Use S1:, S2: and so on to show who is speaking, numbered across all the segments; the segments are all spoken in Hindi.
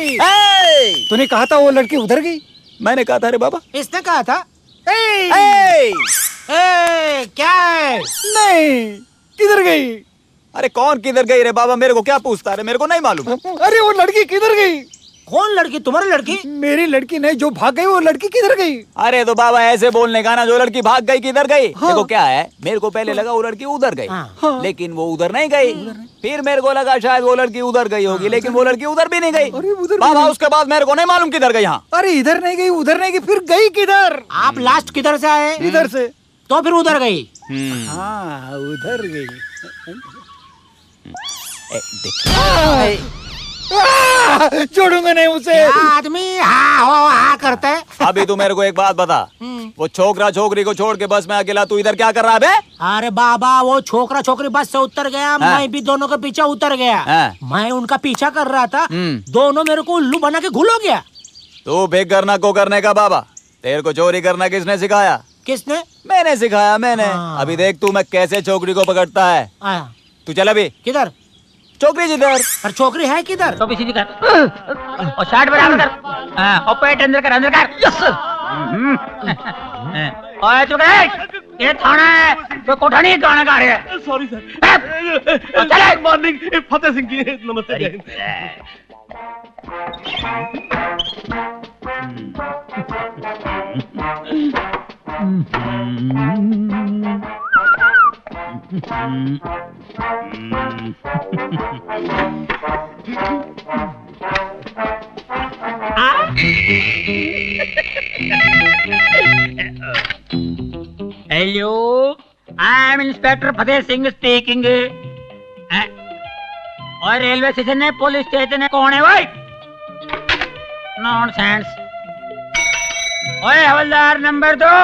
S1: गई। तूने कहा था वो लड़की उधर गई।
S2: मैंने कहा था रे बाबा।
S3: इसने कहा था। क्या है?
S1: नहीं, किधर गई?
S2: अरे कौन किधर गई रे बाबा, मेरे को क्या पूछता है, मेरे को नहीं मालूम।
S1: अरे वो लड़की किधर गई?
S3: कौन लड़की? तुम्हारी लड़की?
S1: मेरी लड़की नहीं, जो भाग गई वो लड़की किधर गई?
S2: अरे तो बाबा ऐसे बोलने का ना, जो लड़की भाग गई किधर गई।
S1: हाँ।
S2: देखो क्या है, मेरे को पहले लगा वो लड़की उधर गई।
S1: हाँ।
S2: लेकिन वो उधर नहीं गई। फिर मेरे को लगा शायद वो लड़की उधर गई होगी, लेकिन वो लड़की उधर भी नहीं गई। बाबा उसके बाद मेरे को नहीं मालूम किधर गई। हाँ
S1: अरे इधर नहीं गई, उधर नहीं गई, फिर गई किधर?
S3: आप लास्ट किधर से आए?
S1: इधर से।
S3: तो फिर उधर गई।
S1: हाँ उधर गई। छोड़ूंगा नहीं उसे।
S3: आदमी हाँ हो हाँ करता है।
S2: अभी तू मेरे को एक बात बता, वो छोकरा छोकरी को छोड़ के बस में अकेला तू इधर क्या कर रहा है बे?
S3: अरे बाबा वो छोकरा छोकरी बस से उतर गया, मैं भी दोनों के पीछे उतर गया। मैं उनका पीछा कर रहा था, दोनों मेरे को उल्लू बना के घुल हो गया।
S2: तू बेग करना को करने का बाबा, तेरे को चोरी करना किसने सिखाया?
S3: किसने?
S2: मैंने सिखाया, मैंने। अभी देख तू मैं कैसे छोकरी को पकड़ता है। तू चल अभी।
S3: किधर?
S2: छोकरी जिधर।
S3: पर छोकरी है किधर?
S4: तो सीधी कर और शर्ट बराबर कर। हाँ और पेट अंदर कर, अंदर कर। Yes sir. और चुप कर, ये थाना है, तो कोठा नहीं गाना गा रहे हैं।
S5: Sorry sir.
S4: चले।
S5: मॉर्निंग फतेह सिंह जी, नमस्ते।
S4: Hello, I am inspector Fateh Singh speaking. और रेलवे स्टेशन है, पुलिस स्टेशन है, कौन है भाई? नॉनसेंस। ओए हवलदार नंबर 2।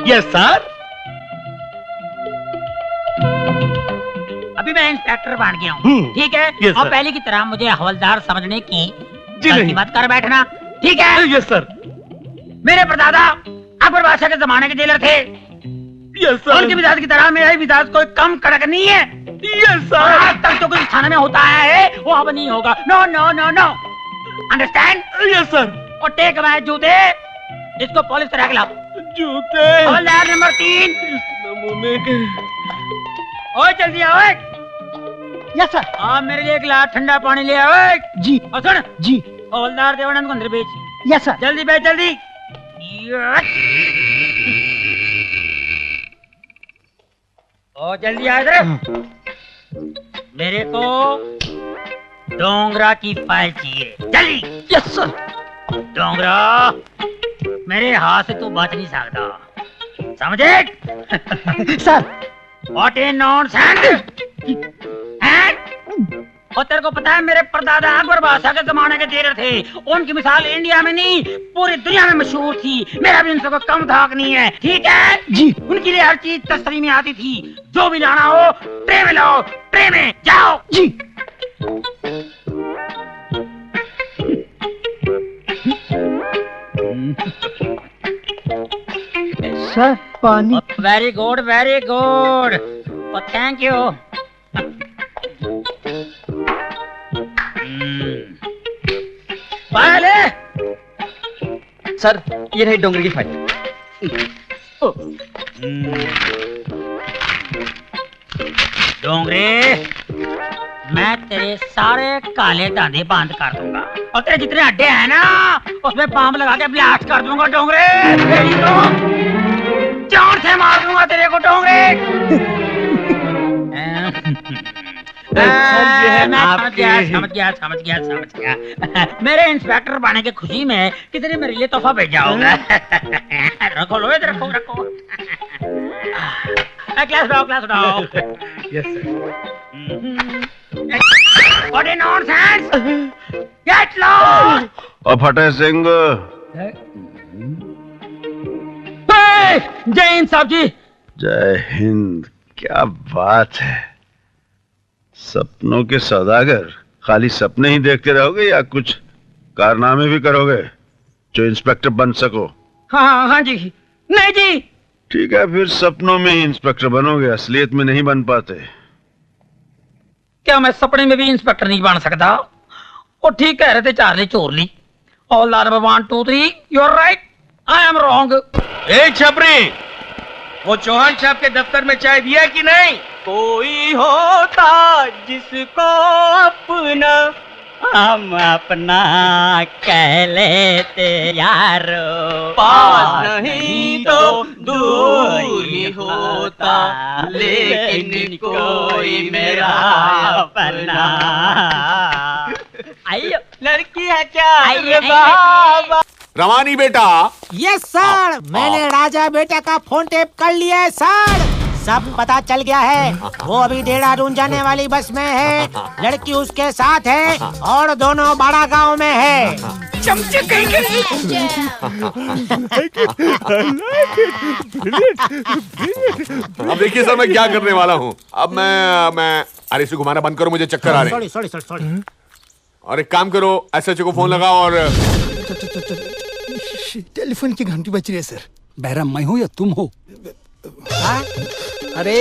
S5: Yes sir.
S4: अभी मैं इंस्पेक्टर बन गया हूँ, ठीक है?
S5: Yes,
S4: और
S5: sir.
S4: पहले की तरह मुझे हवलदार समझने की
S5: जी
S4: गलती
S5: नहीं।
S4: मत कर बैठना, ठीक है?
S5: Yes sir.
S4: मेरे परदादा अकबर बादशाह के जमाने के जेलर थे।
S5: Yes sir.
S4: उनके मिजाज की तरह मेरा मिजाज कोई कम कड़क नहीं है।
S5: Yes sir.
S4: आज तक जो कुछ थाने में होता है वो अब नहीं होगा। No no no no, understand?
S5: Yes sir.
S4: और टेक माय जूते, इसको पॉलिश करा के लाओ।
S5: जूते।
S4: हवलदार नंबर 3।
S5: नमूने के।
S4: ओए जल्दी आओ।
S3: Yes sir.
S4: आप मेरे लिए एक गिलास ठंडा पानी ले आओ।
S3: जी।
S4: और सुन
S3: जी।
S4: हवलदार देवानंद को अंदर भेज।
S3: Yes sir.
S4: जल्दी भेज जल्दी। ओ जल्दी आ इधर। मेरे को डोंगरा की फाइल चाहिए, जल्दी।
S3: Yes sir.
S4: डोंगरा, मेरे हाथ से तू बच नहीं सकता, समझे?
S3: सर।
S4: What A nonsense. और तेरे को पता है मेरे परदादा अकबर बादशाह के जमाने के जेलर थे, उनकी मिसाल इंडिया में नहीं पूरी दुनिया में मशहूर थी। मेरा भी उनसे कोई कम धाक नहीं है, ठीक है
S3: जी।
S4: उनके लिए हर चीज तस्वीर में आती थी, जो भी लाना हो ट्रे में लाओ, ट्रे में जाओ।
S3: जी। सर पानी।
S4: वेरी गुड वेरी गुड, और थैंक यू। पहले
S3: सर ये रही डोंगरी की फाइल।
S4: डोंगरे, मैं तेरे सारे काले दांधे बंद कर दूंगा और तेरे जितने अड्डे हैं ना उसमें बम लगा के ब्लास्ट कर दूंगा। डोंगरे जान से मार दूंगा तेरे को। डोंगरे समझ गया। मेरे इंस्पेक्टर बने के खुशी में कितने मेरे लिए तोहफा भेजा होगा। रखो लो इधर, रखो। क्लास उठाओ।
S5: Yes sir.
S4: What a nonsense! Get lost!
S6: और फतेह सिंह।
S4: जय हिंद साहब जी।
S6: जय हिंद। क्या बात है, सपनों के सौदागर। खाली सपने ही देखते रहोगे या कुछ कारनामे भी करोगे जो इंस्पेक्टर बन सको?
S4: हाँ जी। नहीं जी।
S6: ठीक है, फिर सपनों में ही इंस्पेक्टर बनोगे, असलियत में नहीं बन पाते।
S4: क्या मैं सपने में भी इंस्पेक्टर नहीं बन सकता? वो ठीक कह रहे थे चार्ली चोरली। All number 1 2 3 you are right, I am wrong.
S5: ए छपरी, वो चौहान साहब के दफ्तर में चाय दिया कि नहीं?
S2: कोई होता जिसको अपना हम अपना कह लेते यारो, पास नहीं तो दूर ही होता, लेकिन कोई मेरा अपना। आइयो लड़की है क्या?
S7: रवानी बेटा।
S3: यस सर, मैंने राजा बेटा का फोन टेप कर लिया है सर। सब पता चल गया है। वो अभी देहरादून जाने वाली बस में है, लड़की उसके साथ है और दोनों बड़ा गांव में है।
S1: चमचे कहीं
S7: अब देखिए सर, मैं क्या करने वाला हूँ। अब मैं अरे इसे घुमाना बंद करो, मुझे चक्कर आ रहे हैं।
S3: सॉरी।
S7: और एक काम करो, एसएचओ को फोन लगाओ और
S1: टेलीफोन की घंटी बज रही है सर। बहरा मैं हूँ या तुम हो? अरे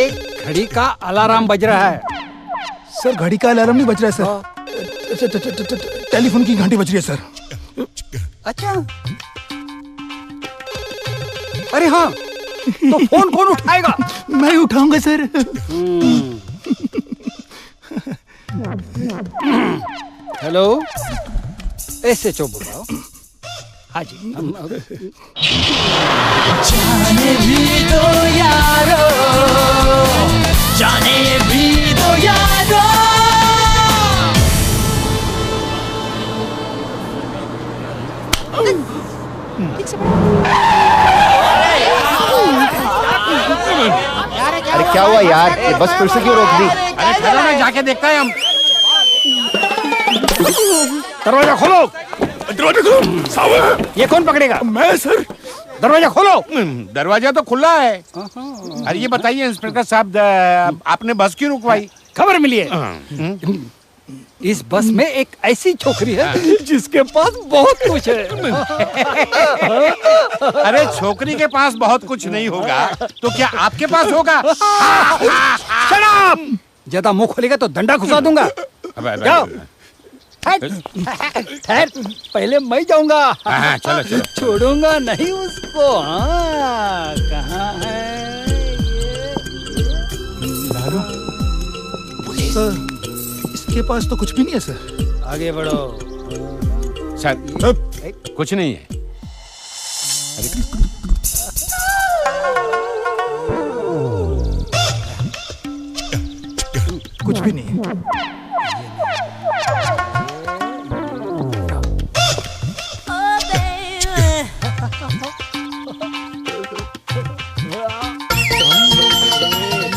S1: घड़ी का अलार्म बज रहा है सर। घड़ी का अलार्म नहीं बज रहा है सर, टेलीफोन की घंटी बज रही है सर। अच्छा, अरे हाँ, तो फोन कौन उठाएगा? मैं उठाऊंगा सर। हेलो, एसएचओ बोल रहा हूँ। हाँ जी। जाने भी दो यारो, जाने भी दो यारो।
S8: अरे क्या हुआ यार, ये बस फिर से क्यों रोक दी?
S1: अरे चलो ना, जाके देखते हैं हम। दरवाजा खोलो, दरवाजा खोलो। साहब, ये कौन पकड़ेगा? मैं सर। दरवाजा खोलो।
S9: दरवाजा तो खुला है। अरे ये बताइए इंस्पेक्टर साहब, आपने बस क्यों रुकवाई?
S1: खबर मिली है इस बस में एक ऐसी छोकरी है जिसके पास बहुत कुछ है।
S9: अरे छोकरी के पास बहुत कुछ नहीं होगा तो क्या आपके पास होगा?
S1: Shut up! ज्यादा मुंह खोलेगा तो डंडा घुसा दूंगा। जाओ। ठहर, पहले मैं जाऊंगा।
S9: चलो।
S1: छोड़ूंगा नहीं उसको। हाँ, कहाँ है ये? सर, इसके पास तो कुछ भी नहीं है सर। आगे बढ़ो।
S9: सर, कुछ नहीं है।
S1: कुछ भी नहीं है।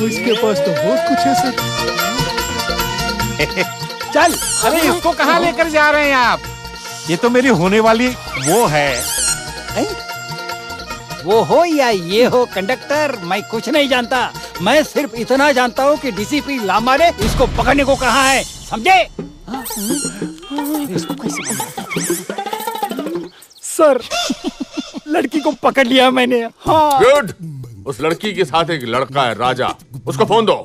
S1: इसके पास तो बहुत कुछ है सर।
S9: चल, अरे इसको कहाँ लेकर जा रहे हैं आप? ये तो मेरी होने वाली वो है।
S1: वो हो या ये हो कंडक्टर, मैं कुछ नहीं जानता। मैं सिर्फ इतना जानता हूँ कि डीसीपी लामारे इसको पकड़ने को कहा है, समझे? सर, लड़की को पकड़ लिया मैंने। हाँ।
S7: गुड। उस लड़की के साथ एक लड़का है राजा, उसको फोन दो।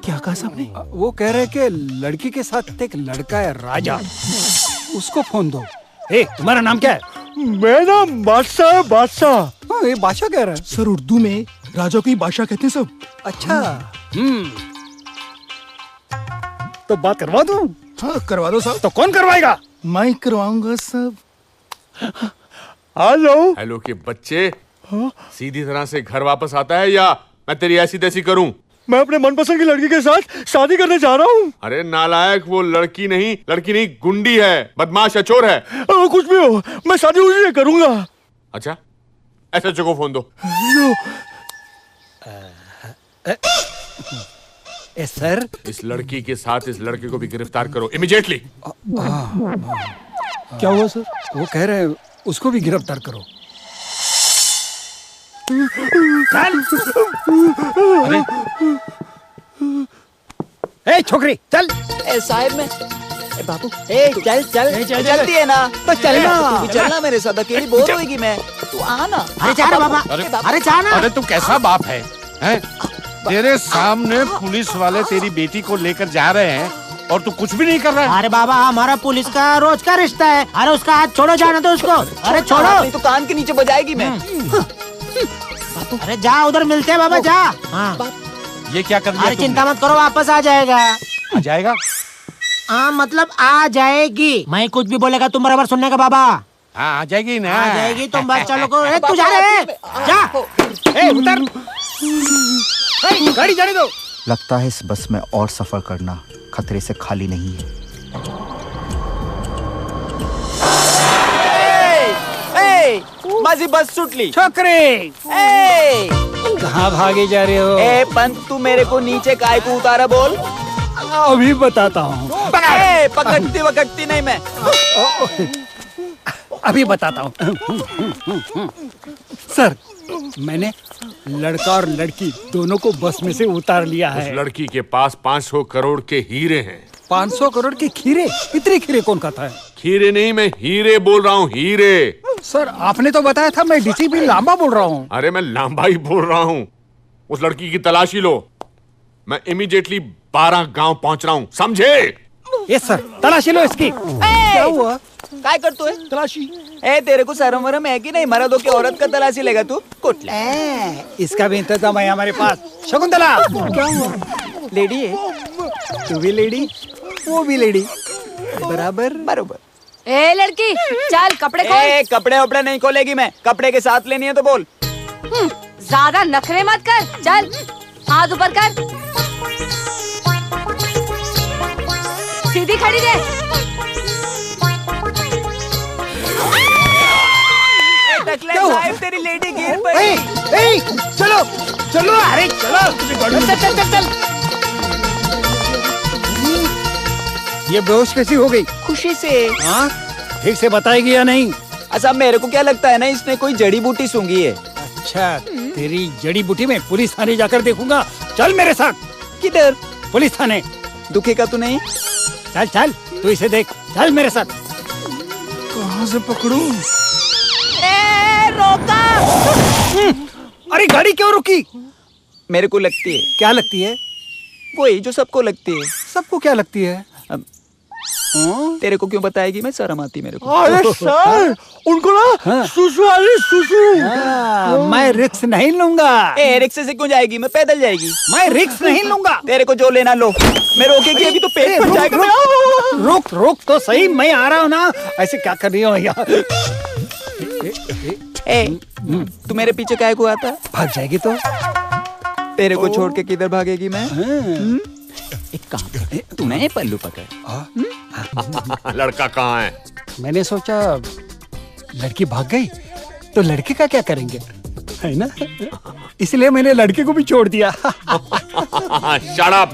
S1: क्या कहा साहब ने? वो कह रहे कि लड़की के साथ एक लड़का है राजा, उसको फोन दो। ए, तुम्हारा नाम क्या है?
S5: मेरा बादशाह। बादशाह।
S1: हाँ, ये बादशाह कह रहा है सर। उर्दू में राजा को ही बादशाह कहते हैं सब। अच्छा। तो बात करवा दूं? हाँ, करवा दो साहब। तो कौन करवाएगा? मैं करवाऊंगा सब।
S7: हेलो के बच्चे, सीधी तरह से घर वापस आता है या मैं तेरी ऐसी तैसी करूं?
S5: मैं अपने मनपसंद की लड़की के साथ शादी करने जा रहा हूँ।
S7: अरे नालायक, वो लड़की नहीं गुंडी है, बदमाश है, चोर है।
S5: कुछ भी हो, मैं शादी उसी से करूंगा।
S7: अच्छा, एसएचओ को फोन दो।
S1: सर,
S7: इस लड़की के साथ इस लड़के को भी गिरफ्तार करो इमीडिएटली।
S1: क्या हुआ सर? वो कह रहे हैं उसको भी गिरफ्तार करो। ए छोकरी, चल।
S2: साहब में बाबू,
S1: चल
S2: चलती है ना
S1: तो चलना।
S2: तू भी चलना मेरे साथ, अकेली बोर होगी मैं, तू आना।
S3: अरे जा बाबा, अरे जा ना।
S9: अरे तू कैसा बाप है? तेरे सामने पुलिस वाले तेरी बेटी को लेकर जा रहे हैं और तू कुछ भी नहीं कर रहा है।
S3: अरे बाबा, हमारा पुलिस का रोज का रिश्ता है। अरे उसका हाथ छोड़ो, जाने दो उसको। अरे छोड़ो,
S2: नहीं तो कान के नीचे बजाएगी मैं।
S3: अरे जा, उधर मिलते हैं बाबा, जा। हाँ।
S9: ये क्या कर दिया
S3: अरे चिंता मत करो, वापस आ जाएगा।
S9: आ जाएगा?
S3: हाँ मतलब आ जाएगी। मैं कुछ भी बोलेगा तुम बराबर सुनने का बाबा।
S9: हाँ आ जाएगी ना।
S3: आ जाएगी, तुम बस चलो को। तू जा रहे है, जा।
S1: उतर, गाड़ी जाने दो।
S8: लगता है इस बस में और सफर करना खतरे से खाली नहीं है।
S2: माझी बस सुटली।
S1: छोकरे, कहाँ भागे जा रहे हो?
S2: ए पंत, तू मेरे को नीचे काय को उतारा बोल।
S1: अभी बताता हूँ।
S2: पकड़ती वकड़ती नहीं मैं।
S1: अभी बताता हूँ। सर, मैंने लड़का और लड़की दोनों को बस में से उतार लिया है।
S7: उस लड़की के पास 500 करोड़ के हीरे हैं।
S1: 500 करोड़ के खीरे? इतने खीरे कौन खाता है?
S7: खीरे नहीं, मैं हीरे बोल रहा हूँ, हीरे।
S1: सर, आपने तो बताया था मैं डीसीपी लांबा बोल रहा हूँ।
S7: अरे मैं लांबा ही बोल रहा हूँ। उस लड़की की तलाशी लो। मैं इमीडिएटली 12 गांव पहुंच रहा हूँ, समझे?
S1: यस सर, तलाशी लो इसकी। क्या हुआ?
S2: काय कर तू है?
S1: तलाशी।
S2: ए तेरे को शर्म वरम है कि नहीं? मर्द हो के औरत का तलाशी लेगा तू? कुटला।
S1: इसका भी इंतजाम है हमारे पास। शकुंतला, क्या हुआ?
S2: लेडी है,
S1: तू भी लेडी, वो भी लेडी, बराबर
S2: बरोबर।
S10: ए लड़की, चल कपड़े खोल।
S2: ए कपड़े वपड़े नहीं खोलेगी मैं, कपड़े के साथ लेनी है तो बोल।
S10: ज्यादा नखरे मत कर, चल हाथ ऊपर कर, सीधी खड़ी रह।
S2: तेरी लेडी गिर पड़ी।
S1: चलो चलो, अरे चलो, चल चल चल चल। ये बेहोश कैसी हो गई?
S2: खुशी से।
S1: हाँ, ठीक से बताएगी या नहीं?
S2: अच्छा, मेरे को क्या लगता है ना, इसने कोई जड़ी बूटी सूंघी है।
S1: अच्छा, तेरी जड़ी बूटी में पुलिस थाने जाकर देखूंगा। चल मेरे साथ।
S2: किधर?
S1: पुलिस थाने।
S2: दुखेगा तू नहीं?
S1: चल चल, तू इसे देख, चल मेरे साथ। कहाँ से पकड़ूं?
S2: रोका।
S1: अरे गाड़ी क्यों रुकी?
S2: मेरे को लगती है।
S1: क्या लगती है?
S2: वही जो सबको लगती है।
S1: सबको क्या लगती है?
S2: तेरे को क्यों बताएगी? मैं शर्म आती मेरे को।
S1: अरे सर, उनको ना सुसु आ रही, सुसु। मैं रिक्स नहीं लूंगा।
S2: ए रिक्शे से क्यों जाएगी? मैं पैदल जाएगी।
S1: मैं रिक्स नहीं लूंगा।
S2: तेरे को जो लेना लो। मैं रोकेगी अभी तो पेट फट जाएगा।
S1: रोक रोक तो सही, मैं आ रहा हूँ ना। ऐसे क्या कर रही हो यार?
S2: तू मेरे पीछे काहे को आता?
S1: भाग जाएगी तो?
S2: तेरे को छोड़ के किधर भागेगी मैं? एक काम कर, तू नहीं पल्लू पकड़।
S7: लड़का कहाँ है?
S1: मैंने सोचा लड़की भाग गई तो लड़के का क्या करेंगे, है ना? इसलिए मैंने लड़के को भी छोड़ दिया।
S7: Shut up!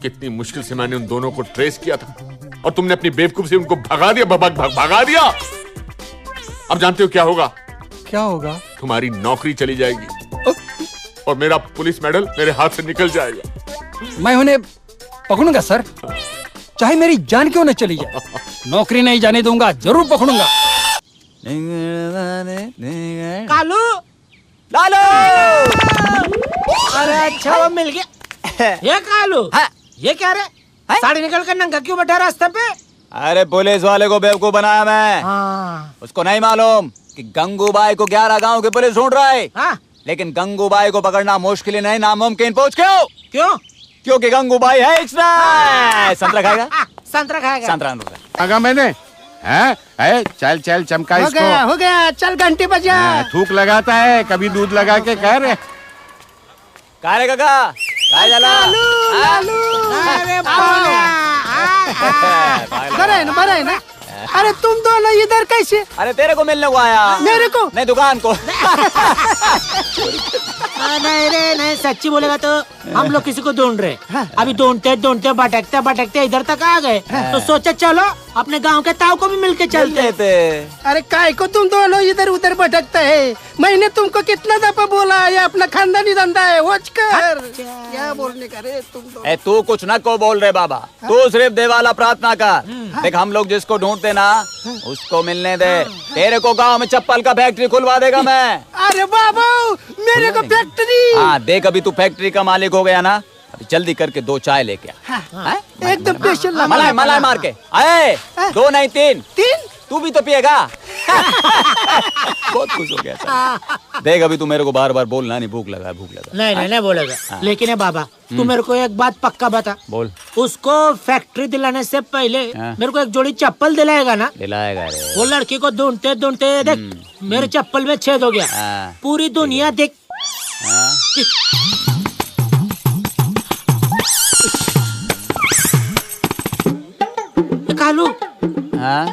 S7: कितनी मुश्किल से मैंने उन दोनों को ट्रेस किया था और तुमने अपनी बेवकूफ से उनको भगा दिया, भगा दिया। अब जानते हो क्या होगा?
S1: क्या होगा?
S7: तुम्हारी नौकरी चली जाएगी और मेरा पुलिस मेडल मेरे हाथ से निकल जाएगा।
S1: मैं उन्हें पकड़ूंगा सर, चाहे मेरी जान क्यों न चली जाए। नौकरी नहीं जाने दूंगा, जरूर पकड़ूंगा।
S3: कालू,
S2: लालो।
S3: अरे अच्छा वो मिल गया। ये कालू, ये क्या रे? साड़ी निकल कर नंगा क्यों बैठा रास्ते पे?
S2: अरे पुलिस वाले को बेवकूफ बनाया मैं। उसको नहीं मालूम कि गंगूबाई को 11 गांव के पुलिस ढूंढ रहा है। लेकिन गंगूबाई को पकड़ना मुश्किल नहीं, नामुमकिन। पूछ क्यों? क्योंकि गंगूबाई है इसमें। संतरा खाएगा?
S3: संतरा खाएगा।
S2: संतरा
S9: खाएगा मैंने। चल चल चमका इसको।
S3: हो गया, चल घंटी बजा।
S9: थूक लगाता है, कभी दूध लगा के कह रहे।
S2: कारे काका, काय झाला?
S3: बड़ा है ना। अरे तुम दोनों इधर कैसे?
S2: अरे तेरे को मिलने को आया।
S3: मेरे को?
S2: नहीं, दुकान को।
S3: नहीं रे, नहीं, सच्ची बोलेगा तो हम लोग किसी को ढूंढ रहे। अभी ढूंढते भटकते इधर तक आ गए, तो सोचा चलो अपने गांव के ताऊ को भी मिलके चलते थे।
S11: अरे काय को तुम दोनों इधर उधर भटकते है? मैंने तुमको कितना दफा बोला, ये अपना खानदानी धंधा है, वॉच कर। क्या बोलने का रे तुम?
S2: तू कुछ न को बोल रहे बाबा, तू सिर्फ देवाला प्रार्थना कर। देख हम लोग जिसको ढूंढते ना उसको मिलने दे। तेरे को गांव में चप्पल का फैक्ट्री खुलवा देगा मैं।
S11: अरे बाबू मेरे को फैक्ट्री।
S2: हाँ देख अभी तू फैक्ट्री का मालिक हो गया ना, अभी जल्दी करके 2 चाय लेके आ।
S11: एकदम स्पेशल
S2: मलाई मलाई मार के आए। 2 नहीं 3। तू भी तो पिएगा। बहुत खुश हो गया सर। देख अभी तू मेरे को बार बार बोलना नहीं, भूख लगा भूख लगा।
S3: नहीं बोलेगा। लेकिन है बाबा तू मेरे को एक बात पक्का बता।
S2: बोल।
S3: उसको फैक्ट्री दिलाने से पहले मेरे को एक जोड़ी चप्पल दिलाएगा ना?
S2: दिलाएगा रे।
S3: वो लड़की को ढूंढते ढूंढते देख मेरे चप्पल में छेद हो गया। पूरी दुनिया देख। कालू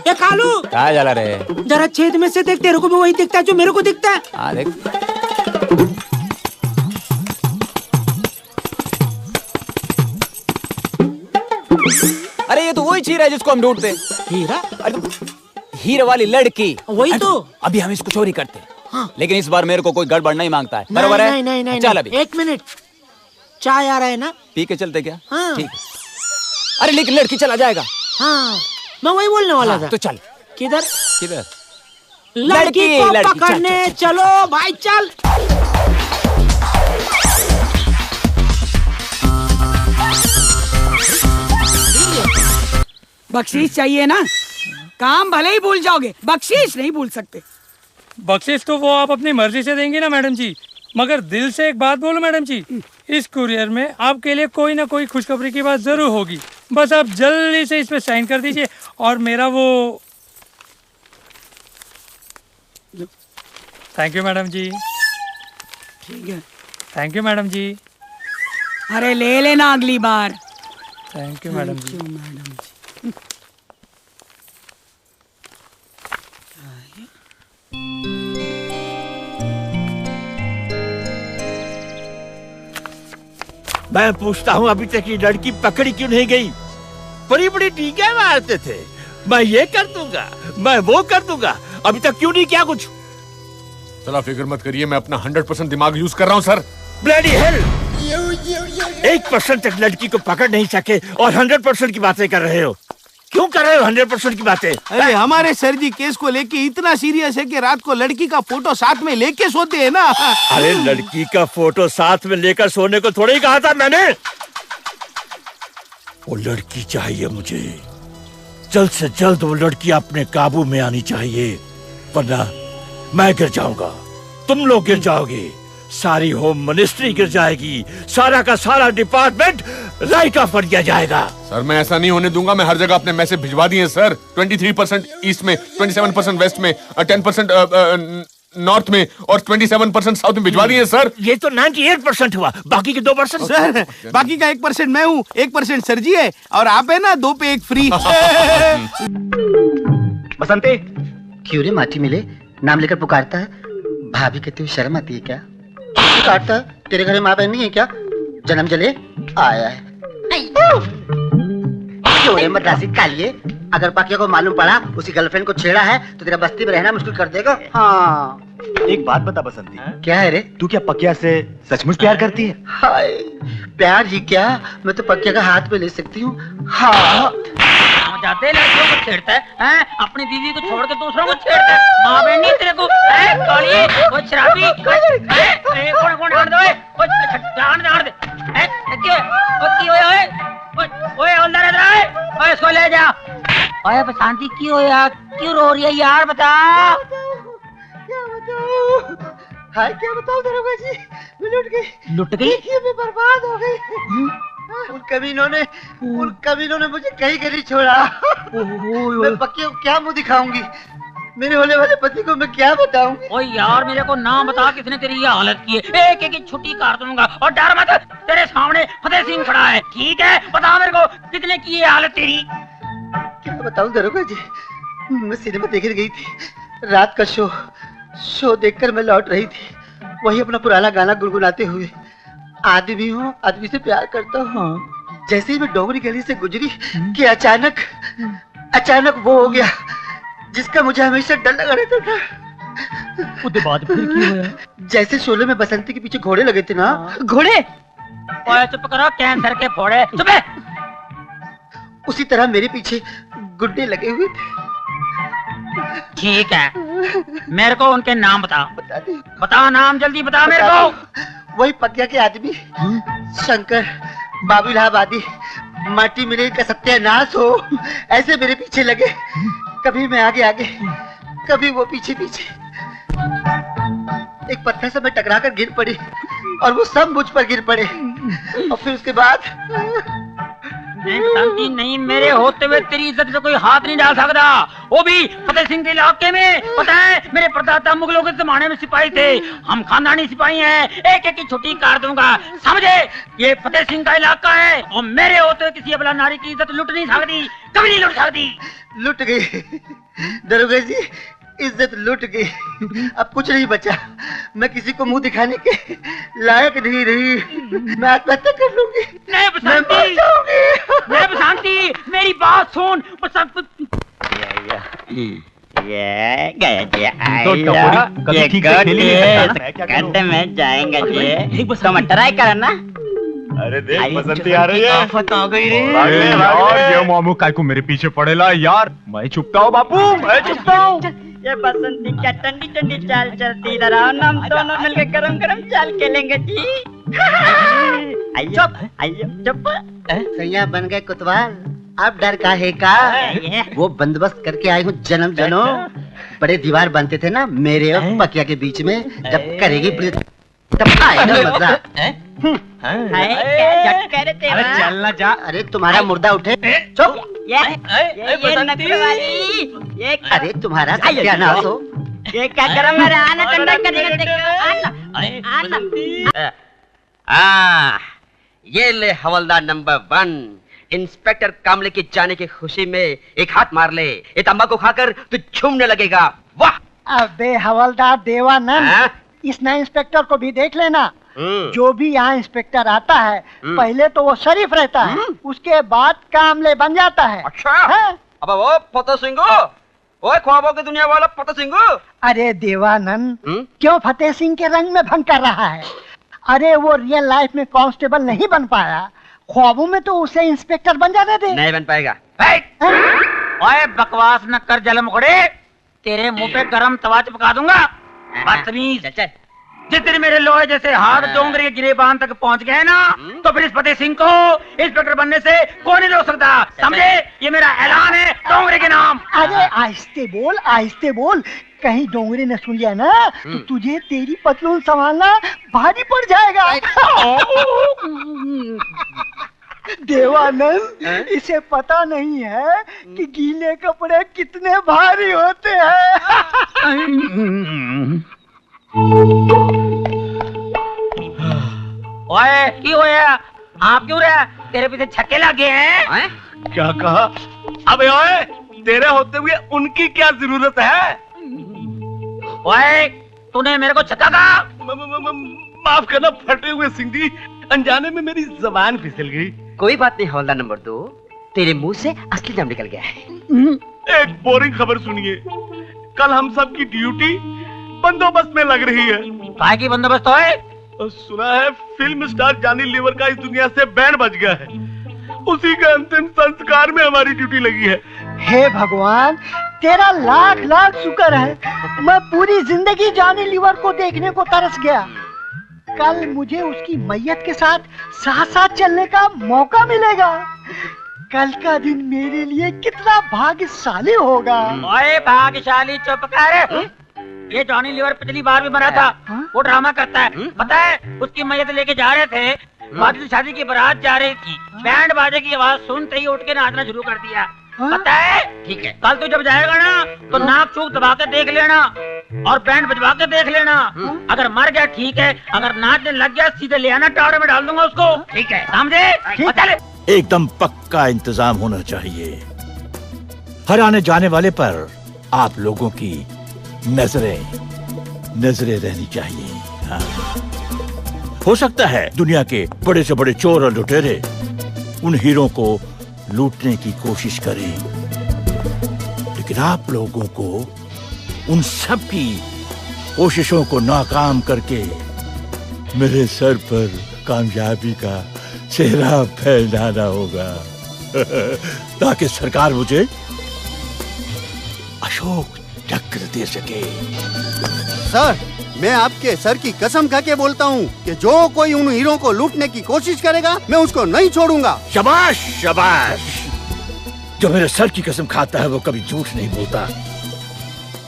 S3: ये कालू
S2: क्या जला रहे?
S3: जरा छेद में से देख, तेरे को भी वही दिखता है जो मेरे को दिखता है।
S2: हाँ देख। अरे ये तो वही हीरा है जिसको हम ढूंढते।
S3: हीरा?
S2: अरे हीरे वाली लड़की
S3: वही तो।
S2: अभी हम इसको चोरी करते। हाँ। लेकिन इस बार मेरे को कोई गड़बड़ नहीं मांगता है। बराबर है?
S3: नहीं
S2: चल अभी
S3: 1 मिनट, चाय आ रहा है ना?
S2: पी के चलते क्या?
S3: हाँ।
S2: ठीक है। अरे लेकिन लड़की चला जाएगा।
S3: हाँ मैं वही बोलने वाला था।
S2: तो चल।
S3: किधर?
S2: लड़की
S3: को पकड़ने चलो भाई चल।
S12: बख्शीश चाहिए ना? काम भले ही भूल जाओगे, बख्शीश नहीं भूल सकते।
S13: बख्शीश तो वो आप अपनी मर्जी से देंगी ना मैडम जी, मगर दिल से एक बात बोलो मैडम जी, इस कुरियर में आपके लिए कोई ना कोई खुशखबरी की बात जरूर होगी। बस आप जल्दी से इस पे साइन कर दीजिए और मेरा वो। थैंक यू मैडम जी।
S12: ठीक है।
S13: थैंक यू मैडम जी।
S12: अरे ले लेना अगली बार।
S13: थैंक यू मैडम जी।
S14: मैं पूछता हूँ अभी तक ये लड़की पकड़ी क्यों नहीं गई? बड़ी बड़ी टीके मारते थे, मैं ये कर दूंगा, मैं वो कर दूंगा, अभी तक क्यों नहीं किया कुछ?
S7: चला फिक्र मत करिए, मैं अपना 100% दिमाग यूज कर रहा हूँ सर।
S14: Bloody hell! 1% तक लड़की को पकड़ नहीं सके और 100% की बातें कर रहे हो। क्यों कर रहे हो 100% की बातें?
S9: अरे हमारे सर जी केस को लेके इतना सीरियस है कि रात को लड़की का फोटो साथ में लेके सोते हैं ना।
S14: अरे लड़की का फोटो साथ में लेकर सोने को थोड़ा ही कहा था मैंने। वो लड़की चाहिए मुझे, जल्द से जल्द वो लड़की अपने काबू में आनी चाहिए, वरना मैं गिर जाऊंगा, तुम लोग गिर जाओगे, सारी होम मिनिस्ट्री गिर जाएगी, सारा का सारा डिपार्टमेंट राइट ऑफ कर दिया जाएगा।
S7: सर मैं ऐसा नहीं होने दूंगा, मैं हर जगह अपने मैसेज भिजवा दिए सर। 23% ईस्ट में, 27% वेस्ट में, 10% नॉर्थ में और 27% साउथ में भिजवा दिए सर।
S14: ये तो 98% हुआ, बाकी के 2%।
S9: सर बाकी का 1% मैं हूँ, 1% सर जी है और आप है ना 2 पे 1 फ्री।
S15: बसंती क्यों रे माटी मिले नाम लेकर पुकारता है? भाभी कहती हुई शर्म आती है क्या? पुकारता है, तेरे घर में माँ बहन नहीं है क्या? जन्म जले आया है। क्यों रे मद्रासी कालिए, अगर पकिया को मालूम पड़ा उसकी गर्लफ्रेंड को छेड़ा है तो तेरा बस्ती में रहना मुश्किल कर देगा। हाँ
S16: एक बात बता बसंती,
S15: क्या है रे?
S16: तू क्या पकिया से सचमुच प्यार करती है?
S15: हाय प्यार ही क्या, मैं तो पकिया का हाथ पे ले सकती हूँ। हाँ
S4: जाते लड़कियों को छेड़ता है, अपनी बीवी को छोड़ के दूसरों को छेड़ता है। माँ बहन नहीं तेरे को? काली वो शराबी कौन कौन डांट दो, डांट दे क्यों? ओए अंदर इधर आए, ओए इसको ले जा। ओए बसंती क्यों यार, क्यों रो रही है यार, बता।
S15: क्या बताऊं? हाय क्या बताऊं दरोगा जी, मैं लुट गई।
S4: लुट गई?
S15: मैं बर्बाद हो गई। उन कमीनों ने मुझे कहीं के नहीं छोड़ा। मैं पक्के को क्या मुंह दिखाऊंगी, मेरे होने वाले पति को मैं क्या बताऊंगी?
S4: ओए यार मेरे को नाम बता किसने तेरी ये हालत की है, एक एक छुट्टी काट दूंगा। और डर मत, तेरे सामने फतेह सिंह खड़ा है, ठीक है? बता मेरे को कितने की ये हालत तेरी।
S15: क्या बताऊं दरोगा जी, मैं सिनेमा देखने गई थी, रात का शो देखकर मैं लौट रही थी, वही अपना पुराना गाना गुनगुनाते हुए, आदमी हूँ आदमी से प्यार करता हूँ। जैसे ही मैं डोगरी गली से गुजरी कि अचानक वो हो गया जिसका मुझे हमेशा डर लगा रहता था।
S4: उसके बाद फिर क्या हुआ?
S15: जैसे शोले में बसंती के पीछे घोड़े लगे थे ना, घोड़े।
S4: ओए चुप करो, कैंसर के फोड़े, चुप है।
S15: उसी तरह मेरे पीछे गुड्डे लगे हुए थे।
S4: ठीक है, मेरे को उनके नाम बता। बता नाम, जल्दी बता मेरे को।
S15: वही पकिया के आदमी शंकर, बाबू इलाहाबादी, माटी मिले का सत्यानाश हो, ऐसे मेरे पीछे लगे। कभी मैं आगे आगे, कभी वो पीछे पीछे। एक पत्थर से मैं टकरा कर गिर पड़ी और वो सब मुझ पर गिर पड़े। और फिर उसके बाद
S4: शांति नहीं, मेरे होते हुए तेरी इज्जत पे कोई हाथ नहीं डाल सकता, वो भी फतेह सिंह के इलाके में। पता है, मेरे परदादा मुगलों के जमाने में सिपाही थे, हम खानदानी सिपाही हैं, एक एक की छुट्टी काट दूंगा, समझे? ये फतेह सिंह का इलाका है और मेरे होते हुए किसी अबला नारी की इज्जत लुट नहीं सकती, कभी नहीं लुट सकती।
S15: लुट गई दरोगा जी, इज्जत लुट गई, अब कुछ नहीं बचा। मैं किसी को मुंह दिखाने के लायक नहीं रही, मैं आत्महत्या कर लूंगी।
S4: नहीं बसंती, मेरी बात सुन।
S17: गड्ढे में जाएंगे जी, तो ट्राई करना।
S16: अरे देख बसंती आ रही है।
S17: आफत आ गई रे।
S16: यार ये मामू काय को मेरे पीछे पड़ेला यार, मैं चुपता हूँ बापू, मैं चुपता हूँ।
S17: ये बसंती क्या ठंडी ठंडी चाल चलती, इधर आओ ना, हम दोनों मिलकर गरम गरम चाल खेलेंगे जी।
S15: चुप सैया बन गए कुतवाल, अब डर का है का? वो बंदोबस्त करके आए हूँ जन्म जनो। बड़े दीवार बनते थे ना मेरे और पकिया के बीच में, जब करेगी पुलिस तब आएगा मजा।
S17: अरे
S15: चलना जा। अरे तुम्हारा मुर्दा उठे। चुप।
S17: ये नखरवाली, ये
S15: अरे तुम्हारा सत्यानाश हो।
S17: ये क्या करो मेरा, आना ठंडा करेगा देखो।
S18: ये ले हवलदार नंबर 1, इंस्पेक्टर कामले के जाने की खुशी में एक हाथ मार ले, ये तंबाकू खाकर तू झूमने लगेगा। वाह!
S11: अबे हवलदार देवानंद, इस नए इंस्पेक्टर को भी देख लेना। जो भी यहाँ इंस्पेक्टर आता है, पहले तो वो शरीफ रहता है, उसके बाद कामले बन जाता है।
S18: अच्छा? अब वो फतेह सिंह, वो ख्वाबों की दुनिया वाला फतेह सिंह।
S11: अरे देवानंद, क्यों फतेह सिंह के रंग में भंग कर रहा है? अरे वो रियल लाइफ में कांस्टेबल नहीं बन पाया, ख्वाबों में तो उसे इंस्पेक्टर बन जाने दे।
S18: नहीं बन पाएगा।
S4: ओए बकवास न कर जलमुखड़े, तेरे मुंह पे गरम तवा चिपका दूंगा। बदतमीज, जिस दिन मेरे लोहे जैसे हाथ डोंगरे के गिरेबान तक पहुंच गए ना, तो फिर इस फतेह सिंह को इंस्पेक्टर बनने से कोई नहीं रोक सकता, समझे? ये मेरा ऐलान है डोंगरे के नाम।
S11: अरे आहिस्ते बोल, कहीं डोंगरे ने सुन लिया ना तो तुझे तेरी पतलून संभालना भारी पड़ जाएगा। देवानंद, इसे पता नहीं है कि गीले कपड़े कितने भारी होते हैं।
S4: ओए की होया? आप क्यों रहा? तेरे पीछे छक्के लगे हैं?
S16: क्या कहा? अबे ओए, तेरे होते हुए उनकी क्या जरूरत है?
S4: ओए, तूने मेरे को छक्का कहा?
S16: माफ करना फटे हुए सिंह जी, अनजाने में मेरी जबान फिसल गई।
S18: कोई बात नहीं हवलदार नंबर 2, तेरे मुंह से असली नाम निकल गया है।
S16: एक बोरिंग खबर सुनिए, कल हम सब की ड्यूटी बंदोबस्त में लग रही है।
S4: काय की बंदोबस्त है?
S16: सुना है फिल्म स्टार जॉनी लीवर का इस दुनिया से बैंड बज गया है, उसी के अंतिम संस्कार में हमारी ड्यूटी लगी है।
S11: हे भगवान, तेरा लाख लाख शुक्र है, मैं पूरी जिंदगी जॉनी लीवर को देखने को तरस गया। कल मुझे उसकी मैयत के साथ साथ साथ चलने का मौका मिलेगा। कल का दिन मेरे लिए कितना भाग्यशाली होगा।
S4: ओए भाग्यशाली चुप कर। ये जॉनी लीवर पिछली बार भी मरा था, वो ड्रामा करता है, पता है? उसकी मैयत लेके जा रहे थे, बाकी शादी की बारात जा रही थी, बैंड बाजे की आवाज सुनते ही उठ के नाचना शुरू कर दिया, पता है? ठीक है, कल तू जब जाएगा ना तो नाक चूक दबा के देख लेना और बैंड बजवा के देख लेना। अगर मर गया ठीक है, अगर नाचने लग गया सीधे ले आना, टावरे में डाल दूंगा उसको, ठीक है? समझे?
S14: एकदम पक्का इंतजाम होना चाहिए। हर आने जाने वाले पर आप लोगों की नजरें रहनी चाहिए। हाँ। हो सकता है दुनिया के बड़े से बड़े चोर और लुटेरे उन हीरो को लूटने की कोशिश करें, लेकिन आप लोगों को उन सब की कोशिशों को नाकाम करके मेरे सर पर कामयाबी का सेहरा फैलाना होगा ताकि सरकार मुझे अशोक टक्कर दे सके।
S8: सर, मैं आपके सर की कसम खा के बोलता हूँ कि जो कोई उन हीरो को लूटने की कोशिश करेगा मैं उसको नहीं छोड़ूंगा।
S14: शाबाश शाबाश। जो मेरे सर की कसम खाता है वो कभी झूठ नहीं बोलता।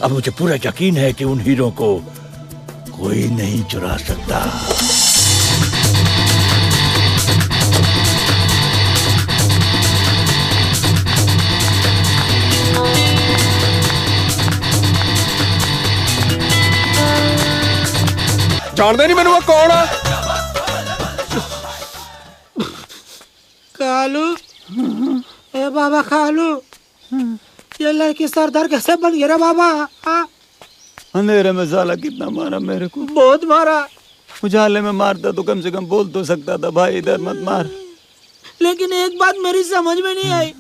S14: अब मुझे पूरा यकीन है कि उन हीरो को कोई नहीं चुरा सकता।
S7: जानते नहीं मैंने वो कौन है?
S3: कालू, ए बाबा कालू, ये लड़की सरदार कैसे बन गया रे बाबा?
S2: अंधेरे में साला कितना मारा मेरे को।
S3: बहुत मारा।
S2: उजाले में मारता तो कम से कम बोल तो सकता था भाई इधर मत मार।
S3: लेकिन एक बात मेरी समझ में नहीं आई,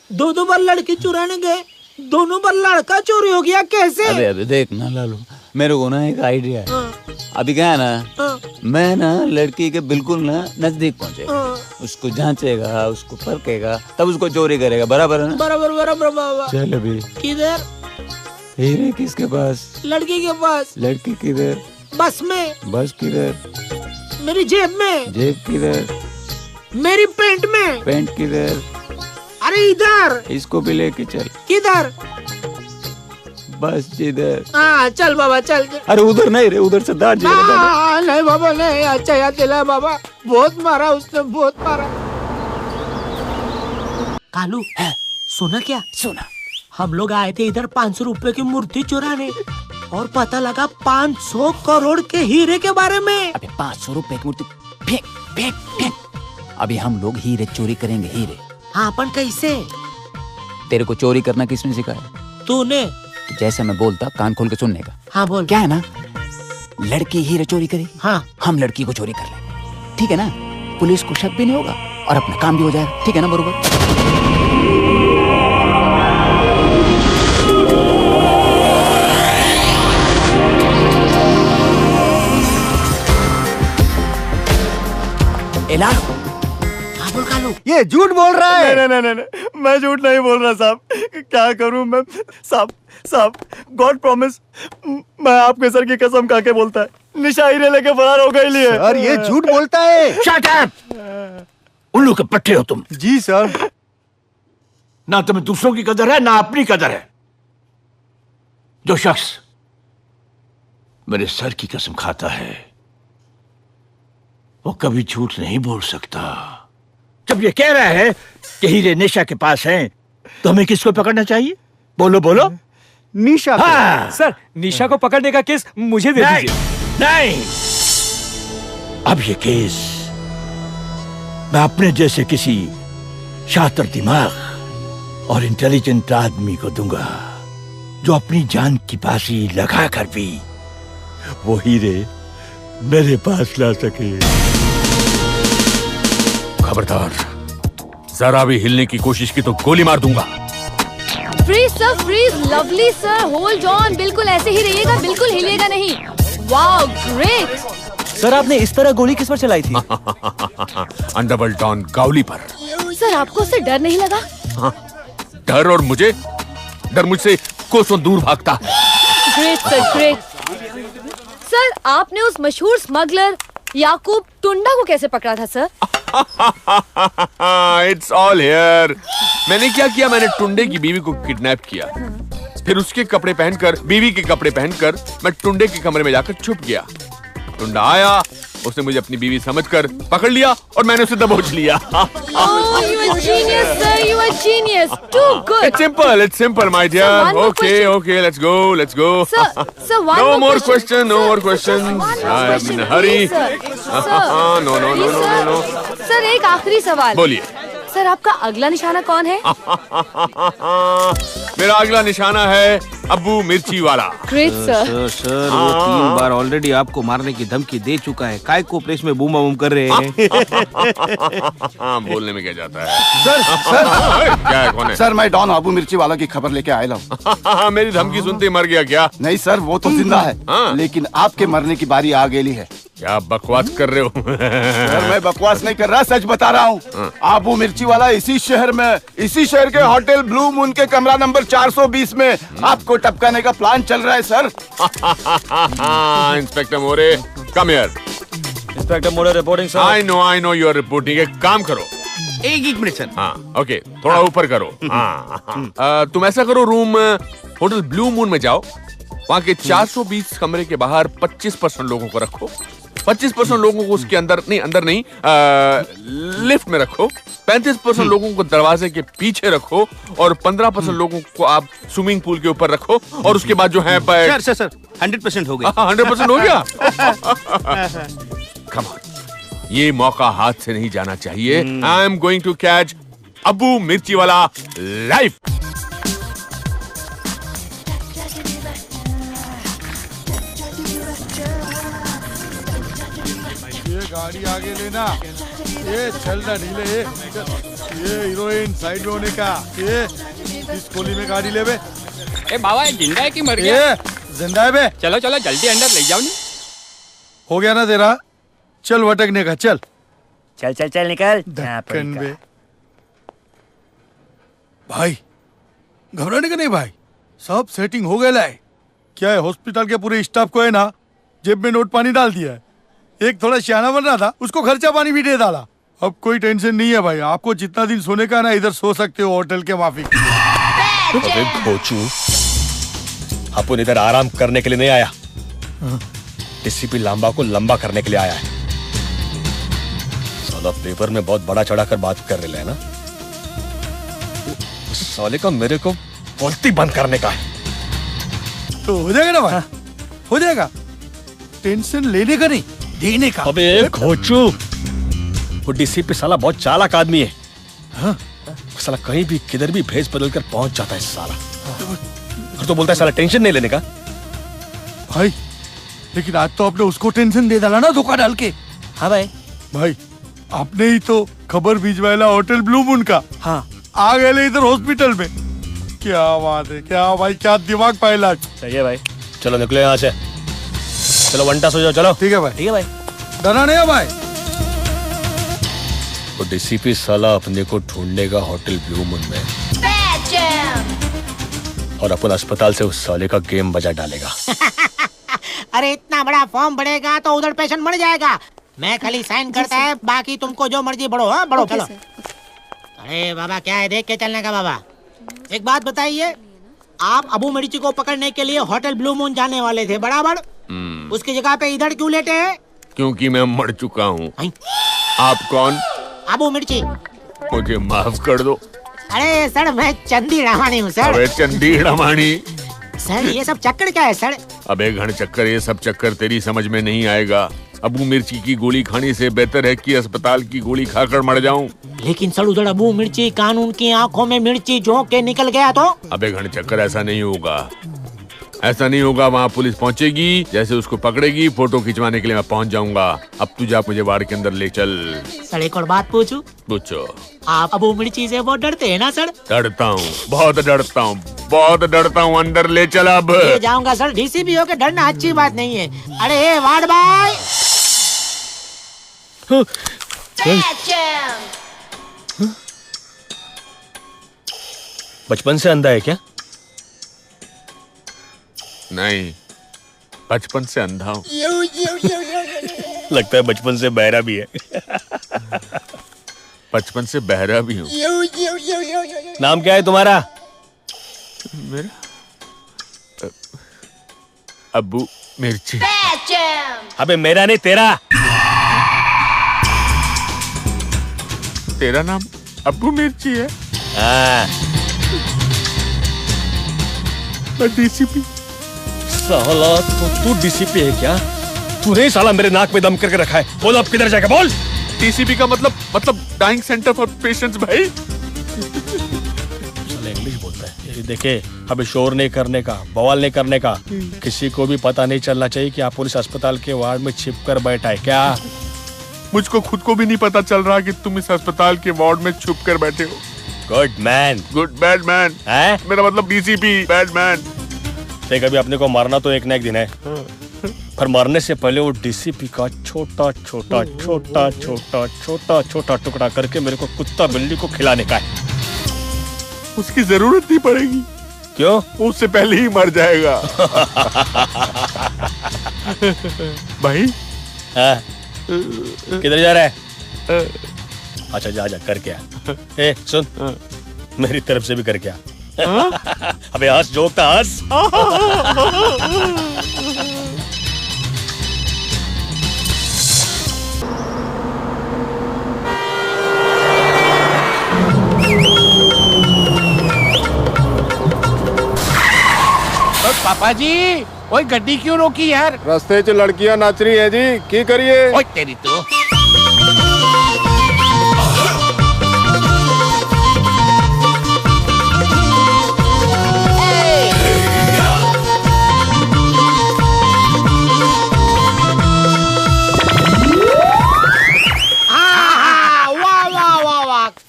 S3: दो बार लड़की चुराने गए, दोनों बार लड़का चोरी हो गया, कैसे?
S2: अबे देख ना लालू, मेरे को ना एक आइडिया है। अभी क्या है ना, मैं ना लड़की के बिल्कुल ना नजदीक पहुंचेगा, उसको जांचेगा, उसको परखेगा, तब उसको चोरी करेगा। बराबर है ना?
S3: बराबर बराबर बाबा।
S2: चल अभी।
S3: किधर?
S2: हीरे किसके पास?
S3: लड़की के पास।
S2: लड़की किधर?
S3: बस में।
S2: बस किधर?
S3: मेरी जेब में।
S2: जेब किधर?
S3: मेरी पेंट में।
S2: पेंट किधर?
S3: अरे इधर।
S2: इसको भी लेके चल।
S3: किधर?
S2: बस जिधर।
S3: हाँ चल बाबा चल।
S2: अरे उधर नहीं रे, उधर से दाढ़
S3: नहीं बाबा नहीं, अच्छा याद दिला बाबा, बहुत मारा उसने, बहुत मारा। कालू है, सुना क्या?
S2: सुना।
S3: हम लोग आए थे इधर 500 रुपए की मूर्ति चुराने और पता लगा 500 करोड़ के हीरे के बारे में।
S2: अबे 500 रुपए की मूर्ति फेंक फेंक फेंक। अभी हम लोग हीरे चोरी करेंगे, हीरे।
S3: हाँ अपन कैसे?
S2: तेरे को चोरी करना किसने सिखाया?
S3: तूने।
S2: जैसे मैं बोलता कान खोल के सुनने का।
S3: हाँ बोल।
S2: क्या है ना, लड़की हीरे चोरी करे,
S3: हाँ
S2: हम लड़की को चोरी कर ले, ठीक है ना? पुलिस को शक भी नहीं होगा और अपना काम भी हो जाएगा, ठीक है ना? बरोबर।
S8: ये झूठ बोल रहा है।
S16: नहीं, मैं झूठ नहीं बोल रहा साहब। क्या करूं मैं साहब, गॉड प्रॉमिस, मैं आपके सर की कसम खा के बोलता है, निशा हीरे लेके फरार हो गई लिए।
S8: सर ये झूठ बोलता है।
S14: Shut up! उल्लू के पट्टे हो तुम।
S8: जी सर।
S14: ना तुम्हें दूसरों की कदर है ना अपनी कदर है। जो शख्स मेरे सर की कसम खाता है वो कभी झूठ नहीं बोल सकता। जब ये कह रहा है कि हीरे निशा के पास हैं, तो हमें किसको पकड़ना चाहिए? बोलो बोलो।
S8: निशा।
S14: हाँ।
S19: सर, निशा को पकड़ने का केस मुझे दे दीजिए।
S14: नहीं, अब ये केस मैं अपने जैसे किसी शातिर दिमाग और इंटेलिजेंट आदमी को दूंगा, जो अपनी जान की बाजी लगा कर भी वो हीरे मेरे पास ला सके।
S7: खबरदार, जरा भी हिलने की कोशिश की तो गोली मार दूंगा।
S10: Freeze sir, freeze. Lovely sir, hold on. बिल्कुल ऐसे ही रहिएगा, बिल्कुल हिलिएगा नहीं। Wow, great.
S2: सर आपने इस तरह गोली किस पर चलाई थी?
S7: अंडरवर्ल्ड डॉन गावली पर।
S10: सर आपको उससे डर नहीं लगा?
S7: हाँ, डर? और मुझे डर मुझसे कोसों दूर भागता है।
S10: Great sir, great. सर आपने उस मशहूर स्मगलर याकूब टुंडा को कैसे पकड़ा था सर?
S7: It's all here. मैंने क्या किया, मैंने टुंडे की बीवी को किडनैप किया, फिर उसके कपड़े पहनकर, बीवी के कपड़े पहनकर मैं टुंडे के कमरे में जाकर छुप गया। टुंडा आया, उसने मुझे अपनी बीवी समझकर पकड़ लिया और मैंने उसे दबोच लिया।
S10: Oh, you are genius, sir. You are genius. Too good.
S7: It's simple, my dear.
S10: Sir, one more question.
S7: Okay, let's go.
S10: Sir, one
S7: no
S10: more
S7: more
S10: question.
S7: No more questions. I am in a hurry. No.
S10: Sir एक आखिरी सवाल।
S7: बोलिए।
S10: सर आपका अगला निशाना कौन है?
S7: मेरा अगला निशाना है अब्बू मिर्ची वाला।
S10: Great sir.
S5: सर वो 3 बार ऑलरेडी आपको मारने की धमकी दे चुका है। काय को प्रेस में बूम बूम कर रहे हैं?
S7: बोलने में क्या जाता है?
S8: सर
S7: क्या है, कौन है?
S8: सर मैं डॉन अबू मिर्ची वाला की खबर लेके आया हूँ।
S7: मेरी धमकी सुनते मर गया क्या?
S8: नहीं सर, वो तो जिंदा है, लेकिन आपके मरने की बारी आ गई है।
S7: क्या बकवास कर रहे हो?
S20: सर मैं बकवास नहीं कर रहा, सच बता रहा हूँ। आबू मिर्ची वाला इसी शहर के होटल ब्लू मून के कमरा नंबर 420 में आपको टपकाने का प्लान चल रहा है sir.
S7: Inspector More, come here.
S19: Inspector More reporting sir.
S7: I know you are reporting. एक काम करो,
S20: एक मिनट सर।
S7: हाँ ओके, थोड़ा ऊपर करो। हाँ तुम ऐसा करो, रूम होटल ब्लू मून में जाओ, वहाँ के 420 कमरे के बाहर 25% लोगों को रखो, 25% लोगों को उसके अंदर नहीं लिफ्ट में रखो, 35% लोगों को दरवाजे के पीछे रखो और 15% लोगों को आप स्विमिंग पूल के ऊपर रखो। और उसके बाद जो है
S20: सर 100% हो गया।
S7: 100% हो गया। कम ऑन, ये मौका हाथ से नहीं जाना चाहिए। I am going to catch Abu Mirchi वाला लाइव।
S9: ये गाड़ी आगे लेना, ये चलना ढीले, ये हीरोइन साइड में होने का, ये इस कोली में गाड़ी ले बे।
S19: ए बाबा जिंदा है कि मर गया?
S9: जिंदा है बे।
S19: चलो जल्दी अंदर ले जाओ। नहीं
S9: हो गया ना तेरा, चल भटकने का, चल
S19: निकल।
S9: धक्कन बे। भाई घबराने का नहीं भाई, सब सेटिंग हो गया है। क्या है, हॉस्पिटल के पूरे स्टाफ को है ना जेब में नोट पानी डाल दिया है। एक थोड़ा सियाना बन रहा था, उसको खर्चा पानी भी दे डाला। अब कोई टेंशन नहीं है भाई, आपको जितना दिन सोने का ना इधर सो सकते हो होटल के माफी।
S19: अबे भोचू, अपन इधर आराम करने के लिए नहीं आया, डीसीपी लांबा को लंबा करने के लिए आया है। साला पेपर में बहुत बड़ा चढ़ा कर बात कर रहे हैं ना, साले का मेरे को बोलती बंद करने का है।
S9: तो हो जाएगा ना भाई, हो जाएगा, टेंशन लेने का नहीं देने का।
S19: अबे घोचू, वो डीसीपी साला बहुत चालाक आदमी है। हाँ? साला कहीं भी किधर भी भेज बदल कर पहुंच जाता है साला। और तो बोलता है साला टेंशन नहीं लेने का।
S9: भाई लेकिन आज तो आपने उसको टेंशन दे डाला ना धोखा डाल के।
S19: हाँ
S9: भाई आपने ही तो खबर भिजवाया होटल ब्लू मून का।
S19: हाँ
S9: आ गए इधर हॉस्पिटल में। क्या बात है, क्या भाई, क्या दिमाग पायला।
S19: सही है भाई, चलो निकलो यहाँ से, चलो वंटा सो जाओ। चलो
S9: ठीक है भाई,
S19: ठीक है भाई,
S9: डरना नहीं है भाई।
S19: वो डीसीपी साला अपने को ढूंढने का होटल ब्लू मून में, और अपन अस्पताल से उस साले का गेम बजा डालेगा।
S3: अरे इतना बड़ा फॉर्म भरेगा तो उधर पेशेंट मर जाएगा। मैं खाली साइन करता है, बाकी तुमको जो मर्जी बढ़ो। हाँ बढ़ो, चलो। अरे बाबा क्या है, देख के चलने का बाबा। एक बात बताइए, आप अबू मिर्ची को पकड़ने के लिए होटल ब्लू मून जाने वाले थे बराबर, उसकी जगह पे इधर क्यों लेटे हैं?
S7: क्योंकि मैं मर चुका हूँ। आप कौन?
S3: अबू मिर्ची।
S7: मुझे माफ कर दो।
S3: अरे सर मैं चंदी रमानी हूँ सर।
S7: अबे चंदी रमानी।
S3: सर ये सब चक्कर क्या है सर?
S7: अबे घन चक्कर, ये सब चक्कर तेरी समझ में नहीं आएगा। अबू मिर्ची की गोली खाने से बेहतर है कि अस्पताल की गोली खाकर मर जाऊं।
S3: लेकिन सर उधर अबू मिर्ची कानून की आंखों में मिर्ची झोंक के निकल गया तो?
S7: अबे घन चक्कर, ऐसा नहीं होगा, ऐसा नहीं होगा। वहाँ पुलिस पहुँचेगी, जैसे उसको पकड़ेगी, फोटो खिंचवाने के लिए मैं पहुँच जाऊंगा। अब तू जा, मुझे वार्ड के अंदर ले चल।
S3: सर एक और बात पूछूं?
S7: पूछो।
S3: आप अबू मिर्ची से बहुत डरते हैं ना सर?
S7: डरता हूँ, बहुत डरता हूँ, बहुत डरता हूँ। अंदर ले चल अब।
S3: ले जाऊंगा सर, डीसीपी होके डरना अच्छी बात नहीं है। अरे वार्ड बॉय।
S19: बचपन से अंधा है क्या?
S7: नहीं, बचपन से अंधा हूँ।
S19: लगता है बचपन से बहरा भी है।
S7: बचपन से बहरा भी हूँ।
S19: नाम क्या है तुम्हारा?
S7: मेरा अबू मिर्ची।
S19: अबे मेरा नहीं, तेरा।
S7: तेरा नाम अबू मिर्ची है?
S19: हाँ।
S7: मैं डीसीपी।
S19: साला तो तू डीसीपी है क्या? तूने साला मेरे नाक में दम करके रखा है। बोल अब किधर जाएगा, बोल।
S7: डीसीपी का मतलब डाइंग सेंटर फॉर पेशेंट्स भाई।
S19: साला इंग्लिश बोलता है। देखे, अभी शोर नहीं करने का, बवाल नहीं करने का। किसी को भी पता नहीं चलना चाहिए कि आप पुलिस अस्पताल के वार्ड में छिप कर बैठा है क्या?
S7: मुझको खुद को भी नहीं पता चल रहा कि तुम इस अस्पताल के वार्ड में छुप कर बैठे हो।
S19: Good man.
S7: Good bad man है? मेरा मतलब डीसीपी बैड मैन।
S19: देख, अभी अपने को मारना तो एक ना एक दिन है। पर मरने से पहले वो डीसीपी का छोटा छोटा छोटा छोटा छोटा छोटा टुकड़ा करके मेरे को कुत्ता बिल्ली को खिलाने का है।
S7: उसकी जरूरत नहीं पड़ेगी।
S19: क्यों?
S7: उससे पहले ही मर जाएगा। भाई
S19: किधर जा रहा है? अच्छा जा जा करके आ। ए सुन, मेरी तरफ से भी करके आ। अबे हंस, जोकता हंस।
S5: पापा जी, ओए गड्डी क्यों रोकी यार?
S7: रास्ते च लड़कियां नाच रही है जी, की करिए?
S5: ओए तेरी तो।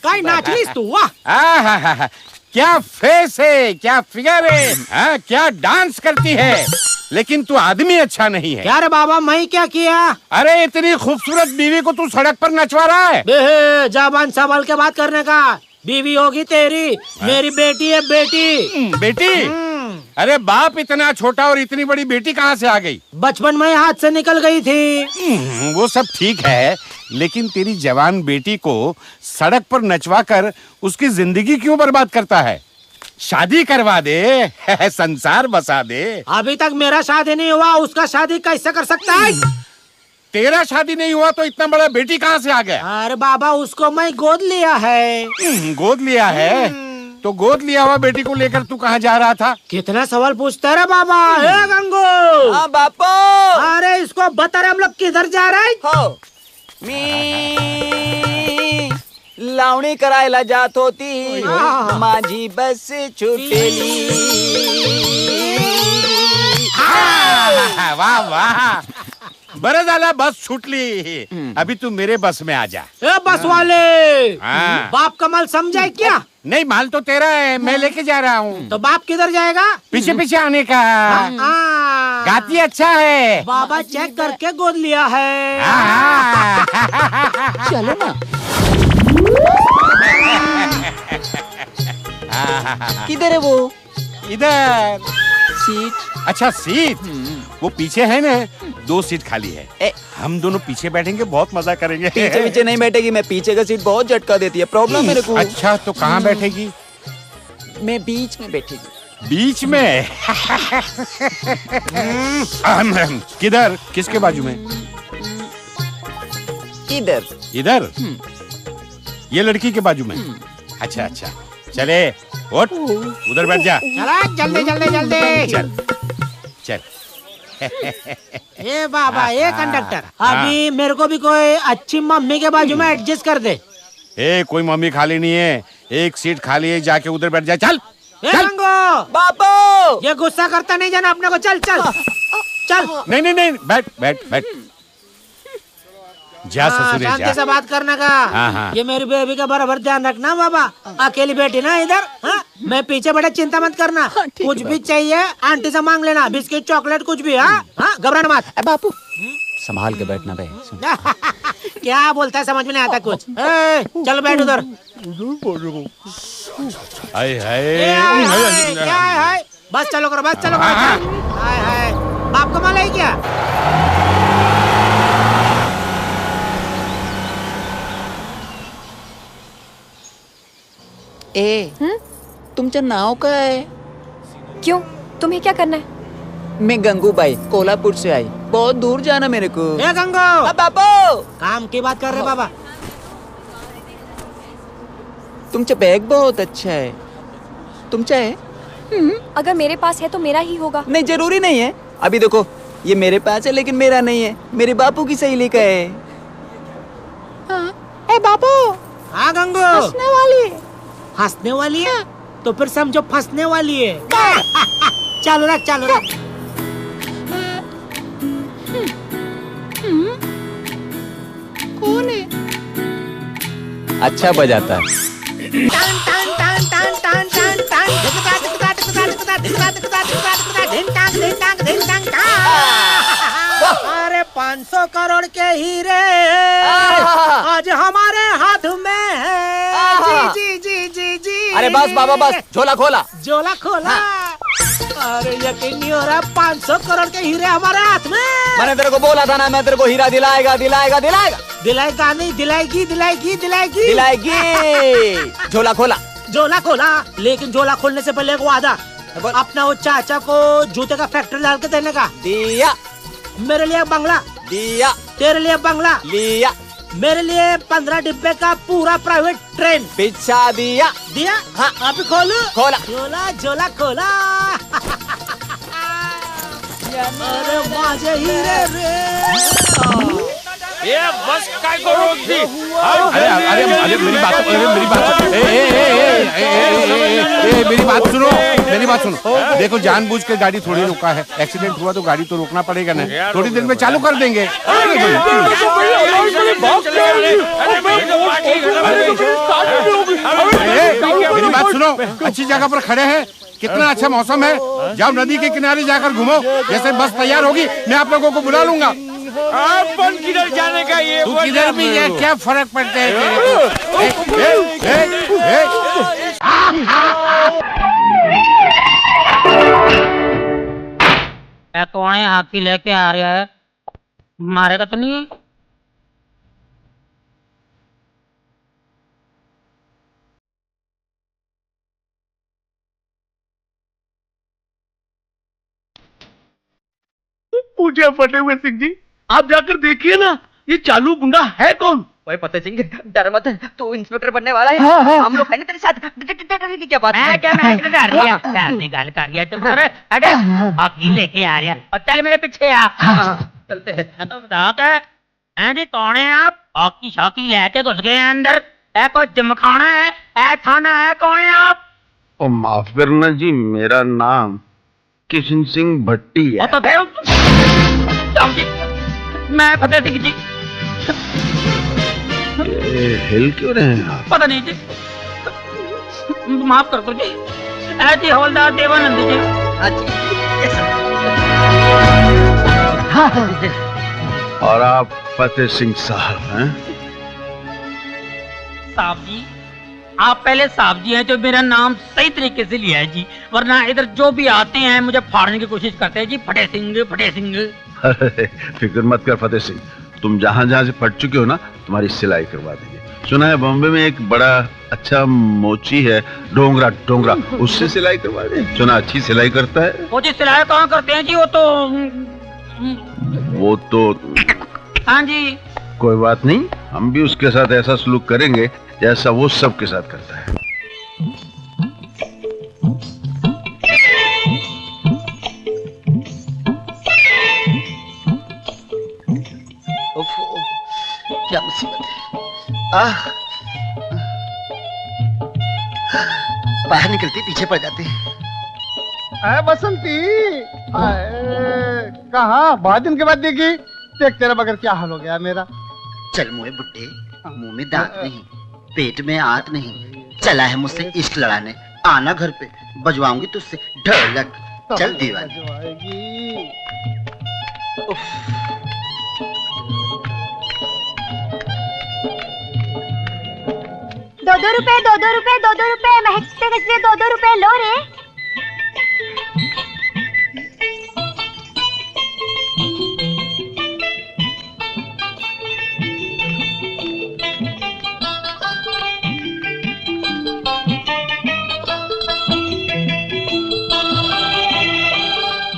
S3: काय नाचलीस तू? वाह!
S5: क्या फेस है, क्या फिगर है, क्या डांस करती है। लेकिन तू आदमी अच्छा नहीं है।
S3: क्या रे बाबा, मैं क्या किया?
S5: अरे इतनी खूबसूरत बीवी को तू सड़क पर नचवा रहा है।
S3: जबान संभाल के बात करने का। बीवी होगी तेरी, मेरी बेटी है। बेटी?
S5: बेटी? अरे बाप इतना छोटा और इतनी बड़ी बेटी कहाँ से आ गई?
S3: बचपन में हाथ से निकल गई थी।
S5: वो सब ठीक है, लेकिन तेरी जवान बेटी को सड़क पर नचवा कर उसकी जिंदगी क्यों बर्बाद करता है? शादी करवा दे, संसार बसा दे।
S3: अभी तक मेरा शादी नहीं हुआ, उसका शादी कैसे कर सकता है?
S5: तेरा शादी नहीं हुआ तो इतना बड़ा बेटी कहाँ से आ गया?
S3: अरे बाबा, उसको मैं गोद लिया है।
S5: गोद लिया है? तो गोद लिया हुआ बेटी को लेकर तू कहाँ जा रहा था?
S3: कितना सवाल पूछता है बाबा। ए गंगू।
S2: हाँ बापू।
S3: अरे इसको बता रहे हम लोग किधर जा रहे हैं?
S2: लावणी करायला जात होती, माझी बस छुटेली।
S5: वाह वाह, बरं झालं बस छूटली। अभी तू मेरे बस में आ जा।
S3: ए बस वाले, बाप का माल समझा क्या?
S5: नहीं, माल तो तेरा है, मैं लेके जा रहा हूँ।
S3: तो बाप किधर जाएगा?
S5: पीछे पीछे आने का। गाती अच्छा है।
S3: बाबा चेक करके गोद लिया है।
S2: चलो ना। किधर है वो?
S5: इधर
S2: सीट।
S5: अच्छा सीट, वो पीछे है ना, 2 सीट खाली है। हम दोनों पीछे बैठेंगे, बहुत मजा करेंगे।
S2: पीछे पीछे नहीं बैठेगी, मैं पीछे का सीट बहुत झटका देती है, प्रॉब्लम मेरे को।
S5: अच्छा तो कहाँ बैठेगी?
S2: मैं बीच में बैठेगी।
S5: बीच में? किधर? किसके बाजू में?
S2: इधर।
S5: इधर? ये लड़की के बाजू में? अच्छा अच्छा, चले उठ, उधर बैठ जा।
S3: चला, जल्दी जल्दी जल्दी।
S5: चल चल।
S3: ए बाबा, ए कंडक्टर, अभी मेरे को भी कोई अच्छी मम्मी के बाजू में एडजस्ट कर दे।
S5: ए कोई मम्मी खाली नहीं है, एक सीट खाली है, जाके उधर बैठ जा। चल
S3: गंगो।
S2: बापू,
S3: ये गुस्सा करता नहीं जाना अपने को। चल चल चल।
S5: नहीं नहीं नहीं, बैठ बैठ बैठ। जा ससुरे जा।
S3: शांति से बात करने का।
S5: हाँ।
S3: ये मेरी बेबी का बराबर ध्यान रखना बाबा। अकेली बेटी ना इधर। हाँ? मैं पीछे बैठा, चिंता मत करना। कुछ भी चाहिए आंटी से मांग लेना, बिस्किट चॉकलेट कुछ भी। हाँ, घबराना मत।
S2: बापू संभाल के बैठना बे।
S3: क्या बोलता है, समझ में नहीं आता कुछ। चल बैठ उधर।
S5: हाय
S3: क्या है? बस चलो करो, बस चलो करो। बाप का माल है क्या?
S2: तुमचं नाव काय?
S10: क्यों, तुम्हें क्या करना है?
S2: मैं गंगूबाई, कोल्हापुर से आई, बहुत दूर जाना मेरे को।
S3: ए गंगू।
S2: बाबू,
S3: काम की बात कर रहे बाबा।
S2: तुमचा बैग बहुत अच्छा है, तुमचा है?
S10: अगर मेरे पास है तो मेरा ही होगा।
S2: नहीं, जरूरी नहीं है। अभी देखो, ये मेरे पास है लेकिन मेरा नहीं है, मेरे बापू की सहेली का है।
S3: ए बापू। हाँ गंगू। हंसने वाली? हंसने वाली है तो फिर समझो फंसने वाली है। चालू रख, चालू रख।
S2: कौन है? अच्छा बजाता है।
S3: 500 करोड़ के हीरे आज हमारे हाथ में है। जी जी जी जी जी।
S2: अरे बस बाबा बस, झोला खोला।
S3: झोला खोला। अरे यकीन नहीं हो रहा, 500 करोड़ के हीरे हमारे हाथ में।
S2: मैंने तेरे को बोला था ना, मैं तेरे को हीरा दिलाएगा दिलाएगा दिलाएगा।
S3: दिलाएगा नहीं, दिलाएगी दिलाएगी दिलाएगी
S2: दिलाएगी। झोला खोला।
S3: झोला खोला, लेकिन झोला खोलने से पहले एक वादा, अपना वो चाचा को जूते का फैक्ट्री डाल के देने का।
S2: दिया।
S3: मेरे लिए बंगला।
S2: दिया।
S3: तेरे लिए बंगला।
S2: लिया।
S3: मेरे लिए 15 डिब्बे का पूरा प्राइवेट ट्रेन।
S2: बिछा दिया।
S3: दिया। हाँ अभी खोलू।
S2: खोला।
S3: झोला झोला खोला। अरे बाजे हीरे रे।
S14: ये बस काय को रोक दी।
S5: अरे अरे अरे मेरी बात, अरे मेरी बात, मेरी बात सुनो, मेरी बात सुनो। देखो जानबूझ के गाड़ी थोड़ी रोका है, एक्सीडेंट हुआ तो गाड़ी तो रोकना पड़ेगा ना, थोड़ी देर में चालू कर देंगे। मेरी बात सुनो, अच्छी जगह पर खड़े हैं, कितना अच्छा मौसम है, जाओ नदी के किनारे जाकर घूमो, जैसे बस तैयार होगी मैं आप लोगों को बुला लूंगा।
S14: अपन किधर जाने का ये?
S5: तू किधर भी जाए क्या फर्क पड़ता है
S4: कौन है हाथी लेके आ रहा है? मारेगा तो नहीं?
S16: पूछिए फटे हुए सिंह जी, आप जाकर देखिए ना, ये चालू गुंडा है कौन?
S18: ओए फतेह सिंह, डर मत, तू इंस्पेक्टर बनने वाला है।
S16: हाँ, हाँ।
S18: हम लोग हैं ना तेरे साथ। डरने की क्या बात है?
S4: मैं क्या डर रही हूँ? प्यार निकाल कर गया तुम। अरे अरे हाथी लेके आ रहा है और चल मेरे पीछे आ।
S18: चलते हैं।
S4: तो बताओ क्या जी, कौन है आप? हॉकी शॉकी लेके घुस गए अंदर। है कोई जिमखाना है थाना है? कौन है आप?
S6: ओ माफ करना जी, मेरा नाम किशन सिंह भट्टी है।
S4: तो मैं फतेह सिंह जी।
S6: ये हिल क्यों रहे हैं आप?
S4: पता नहीं जी, माफ कर दो जी। जी हवलदार देवानंद जी।
S6: और आप फतेह सिंह साहब हैं?
S4: साहब जी, आप पहले साहब जी हैं जो मेरा नाम सही तरीके से लिया है जी, वरना इधर जो भी आते हैं मुझे फाड़ने की कोशिश करते हैं जी। फतेह सिंह फतेह सिंह।
S6: अरे फिक्र मत कर फतेह सिंह, तुम जहाँ जहाँ से फट चुके हो ना, तुम्हारी सिलाई करवा देंगे। सुना है बॉम्बे में एक बड़ा अच्छा मोची है, डोंगरा डोंगरा, उससे सिलाई करवा दे। सुना अच्छी सिलाई करता है।
S4: वो जी सिलाई कहाँ करते हैं जी? वो तो हाँ जी।
S6: कोई बात नहीं, हम भी उसके साथ ऐसा सलूक करेंगे जैसा वो सबके साथ करता है।
S15: क्या मुसीबत है। बाहर निकलते पीछे पड़ जाते हैं।
S16: बसंती, कहाँ बहुत दिन के बाद देखी। देख तेरा बगैर क्या हाल हो गया मेरा।
S15: चल मुए बुड्ढे, मुंह में दांत नहीं, पेट में आंत नहीं, चला है मुझसे इश्क लड़ाने। आना घर पे, बजवाऊंगी तुझसे ढोलक। चल दीवानी।
S21: दो रुपए 2 रुपए महकते गजरे 2 रुपए लो रे।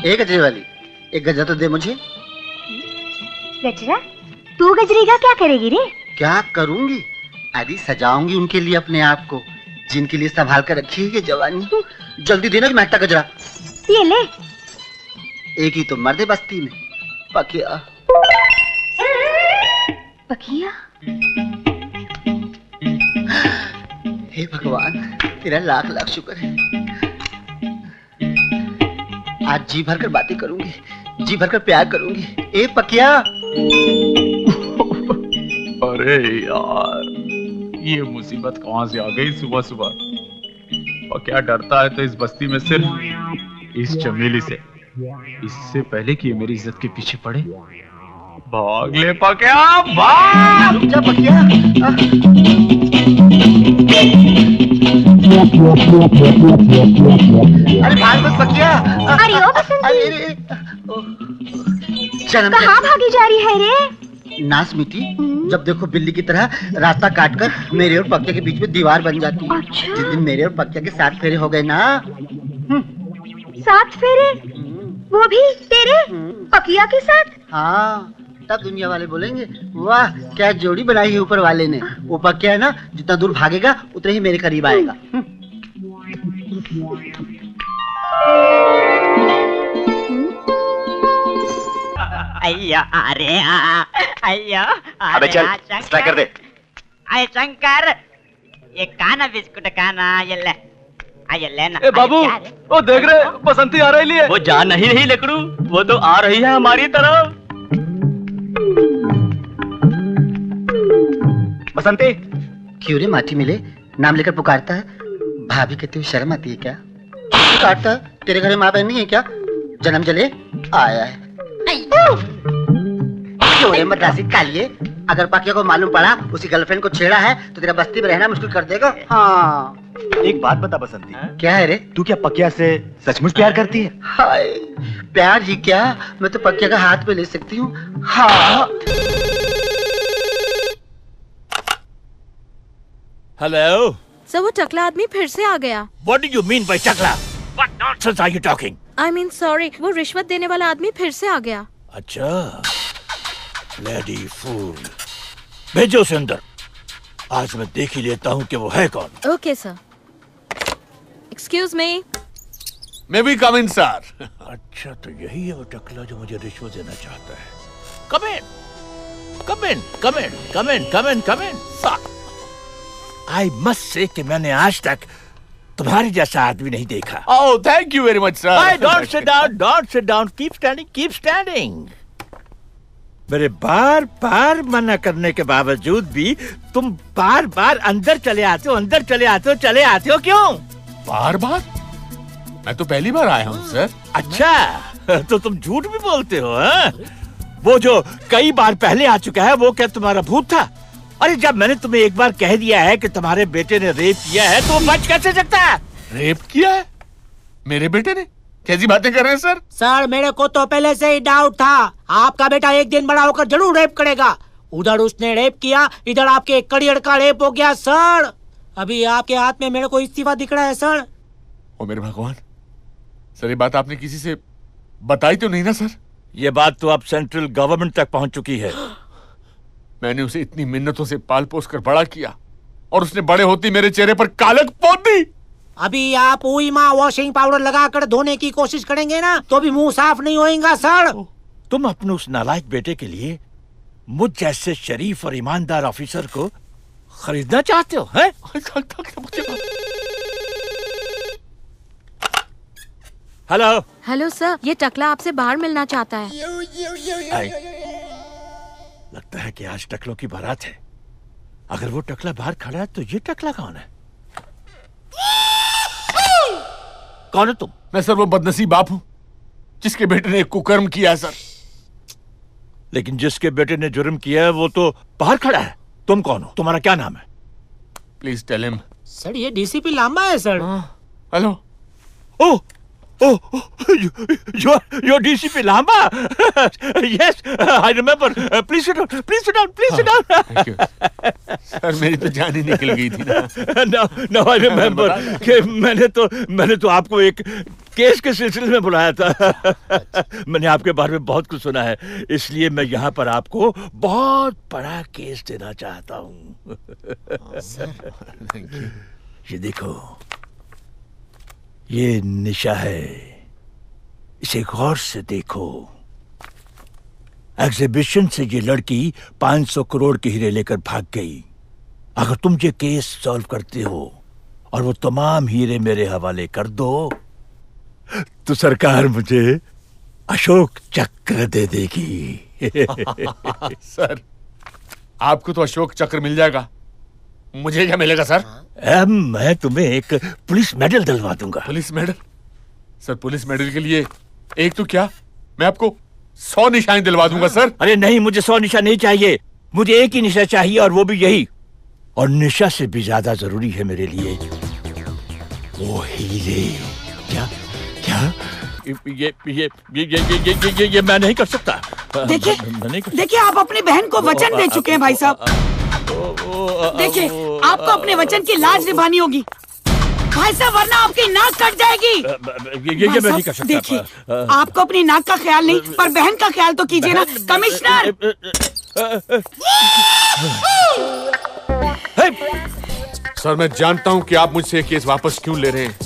S15: एक गजरे वाली, एक गजरा तो दे मुझे।
S21: गजरा? तू गजरे का क्या करेगी रे?
S15: क्या करूंगी? अभी सजाऊंगी उनके लिए अपने आप को, जिनके लिए संभाल कर रखी है ये जवानी। जल्दी देना कि महकता गजरा।
S21: ये ले।
S15: एक ही तो मर्द है बस्ती में, पकिया।
S21: पकिया?
S15: हे भगवान, तेरा लाख लाख शुक्र है। आज जी भर कर बातें करूंगी, जी भर कर प्यार करूंगी। ए पकिया।
S22: अरे यार, ये मुसीबत कहाँ से आ गई सुबह सुबह। और क्या डरता है तो इस बस्ती में सिर्फ इस चमेली से, इससे पहले कि ये मेरी इज्जत के पीछे पड़े। भाग ले पकिया, भाग।
S15: रुक जा पकिया। अरे भाग बस पकिया।
S21: अरे ओ बसंती, कहाँ भागी जा रही है रे?
S15: नास मिट्टी, जब देखो बिल्ली की तरह रास्ता काटकर मेरे और पकिया के बीच में दीवार बन जाती है।
S21: अच्छा।
S15: जिस दिन मेरे और पकिया के 7 फेरे हो गए ना।
S21: 7 फेरे? वो भी तेरे पकिया के साथ?
S15: हाँ, तब दुनिया वाले बोलेंगे वाह क्या जोड़ी बनाई है ऊपर वाले ने। वो पकिया है ना, जितना दूर भागेगा उतने ही मेरे करीब आएगा।
S17: अय्या अरे अय्या
S1: अबे चल, स्ट्राइक कर दे।
S17: अरे शंकर, ये खाना बिस्कुट खाना, ये ले, ये लेना।
S16: ए बाबू, वो देख रहे बसंती आ रही है।
S1: वो जा नहीं रही लकड़ू, वो तो आ रही है हमारी तरफ।
S15: बसंती, क्यों रे माटी मिले नाम लेकर पुकारता है? भाभी कहते हुए शर्म आती है क्या? पुकारता है, तेरे घर में माँ बहन नहीं है क्या? जन्म जले आया है। क्यों रे मद्रासी कालिए, अगर पकिया को मालूम पड़ा उसकी गर्लफ्रेंड को छेड़ा है तो तेरा बस्ती में रहना मुश्किल कर देगा। हाँ,
S16: एक बात बता बसंती,
S15: क्या है रे?
S16: तू क्या पकिया से सचमुच प्यार करती है?
S15: हाय, प्यार ही क्या, मैं तो पकिया का हाथ पे ले सकती हूँ। हाँ।
S14: हेलो
S10: सर, वो टकला आदमी फिर से आ गया।
S14: What do you mean by टकला? What nonsense are you talking?
S10: I mean sorry, वो रिश्वत देने वाला आदमी फिर से आ गया।
S14: अच्छा, लेडी फूल, भेजो उसे अंदर। आज मैं देख ही लेता हूँ कि वो है कौन।
S10: Okay sir. Excuse me.
S7: मैं भी कम इन सर।
S14: अच्छा, तो यही है वो टकला जो मुझे रिश्वत देना चाहता है। कम इन, कम इन, कम इन, कम इन, कम इन, कम इन। सर, आई मस्ट से कि मैंने आज तक तुम्हारे जैसा आदमी नहीं देखा।
S7: Oh, thank you very much sir.
S14: Don't sit down, don't sit down, keep standing, keep standing. मेरे बार बार मना करने के बावजूद भी तुम बार बार अंदर चले आते हो, अंदर चले आते हो, चले आते हो क्यों?
S7: बार बार? मैं तो पहली बार आया हूँ सर।
S14: अच्छा, तो तुम झूठ भी बोलते हो? हाँ? वो जो कई बार पहले आ चुका है वो क्या तुम्हारा भूत था? अरे जब मैंने तुम्हें एक बार कह दिया है कि तुम्हारे बेटे ने रेप किया है तो बच कैसे सकता है?
S7: रेप किया है मेरे बेटे ने? कैसी बातें कर रहे हैं सर?
S3: सर, मेरे को तो पहले से ही डाउट था, आपका बेटा एक दिन बड़ा होकर जरूर रेप करेगा। उधर उसने रेप किया, इधर आपके करियर का रेप हो गया सर। अभी आपके हाथ में मेरे को इस्तीफा दिख रहा है सर।
S7: ओ मेरे भगवान, सर ये बात आपने किसी से बताई तो नहीं ना सर?
S14: ये बात तो अब सेंट्रल गवर्नमेंट तक पहुंच चुकी है।
S7: मैंने उसे इतनी मिन्नतों से पाल पोस कर बड़ा किया और उसने बड़े होती मेरे चेहरे पर कालक पोत दी।
S3: अभी आप उईमा वॉशिंग पाउडर लगाकर धोने की कोशिश करेंगे ना तो भी मुंह साफ नहीं होएगा सर।
S14: तुम अपने उस नालायक बेटे के लिए मुझ जैसे शरीफ और ईमानदार ऑफिसर को खरीदना चाहते हो? हैं? हेलो
S10: हेलो सर, ये टकला आपसे बाहर मिलना चाहता है।
S14: लगता है कि आज टकलों की बारात है। अगर वो टकला बाहर खड़ा है तो ये टकला कौन है? कौन है तुम?
S7: मैं सर वो बदनसीब बाप हूं जिसके बेटे ने एक कुकर्म किया है सर।
S14: लेकिन जिसके बेटे ने जुर्म किया है वो तो बाहर खड़ा है। तुम कौन हो? तुम्हारा क्या नाम है?
S7: Please tell him.
S3: सर, ये डीसीपी लांबा है sir.
S7: Hello.
S14: Oh, you're DCP Lamba? Yes, I remember. Please sit down. Please sit down. Please sit down.
S7: Thank you. Sir मेरी तो जान ही निकल गई थी ना।
S14: No, I remember कि मैंने तो आपको एक केस के सिलसिले में बुलाया था। मैंने आपके बारे में बहुत कुछ सुना है, इसलिए मैं यहाँ पर आपको बहुत बड़ा केस देना चाहता हूँ। ये देखो, ये निशा है, इसे गौर से देखो। एग्जीबिशन से ये लड़की 500 करोड़ के हीरे लेकर भाग गई। अगर तुम ये केस सॉल्व करते हो और वो तमाम हीरे मेरे हवाले कर दो तो सरकार मुझे अशोक चक्र दे देगी।
S7: सर, आपको तो अशोक चक्र मिल जाएगा, मुझे क्या मिलेगा सर?
S14: मैं तुम्हें एक पुलिस मेडल दिलवा दूंगा।
S7: Police medal? Sir police medal के लिए एक तो क्या, मैं आपको 100 निशानी दिलवा दूंगा सर।
S14: अरे नहीं, मुझे 100 निशा नहीं चाहिए, मुझे एक ही निशा चाहिए और वो भी यही। और निशा से भी ज्यादा जरूरी है मेरे लिए वो हीरे। क्या क्या ये मैं नहीं कर सकता।
S12: देखिए आप अपनी बहन को वचन दे चुके हैं भाई साहब। देखिए आपको अपने वचन की लाज निभानी होगी भाई साहब, वरना आपकी नाक कट जाएगी।
S14: ये मैं नहीं कर सकता।
S12: देखिए आपको अपनी नाक का ख्याल नहीं पर बहन का ख्याल तो कीजिए ना कमिश्नर।
S7: सर मैं जानता हूं कि आप मुझसे ये केस वापस क्यों ले रहे हैं।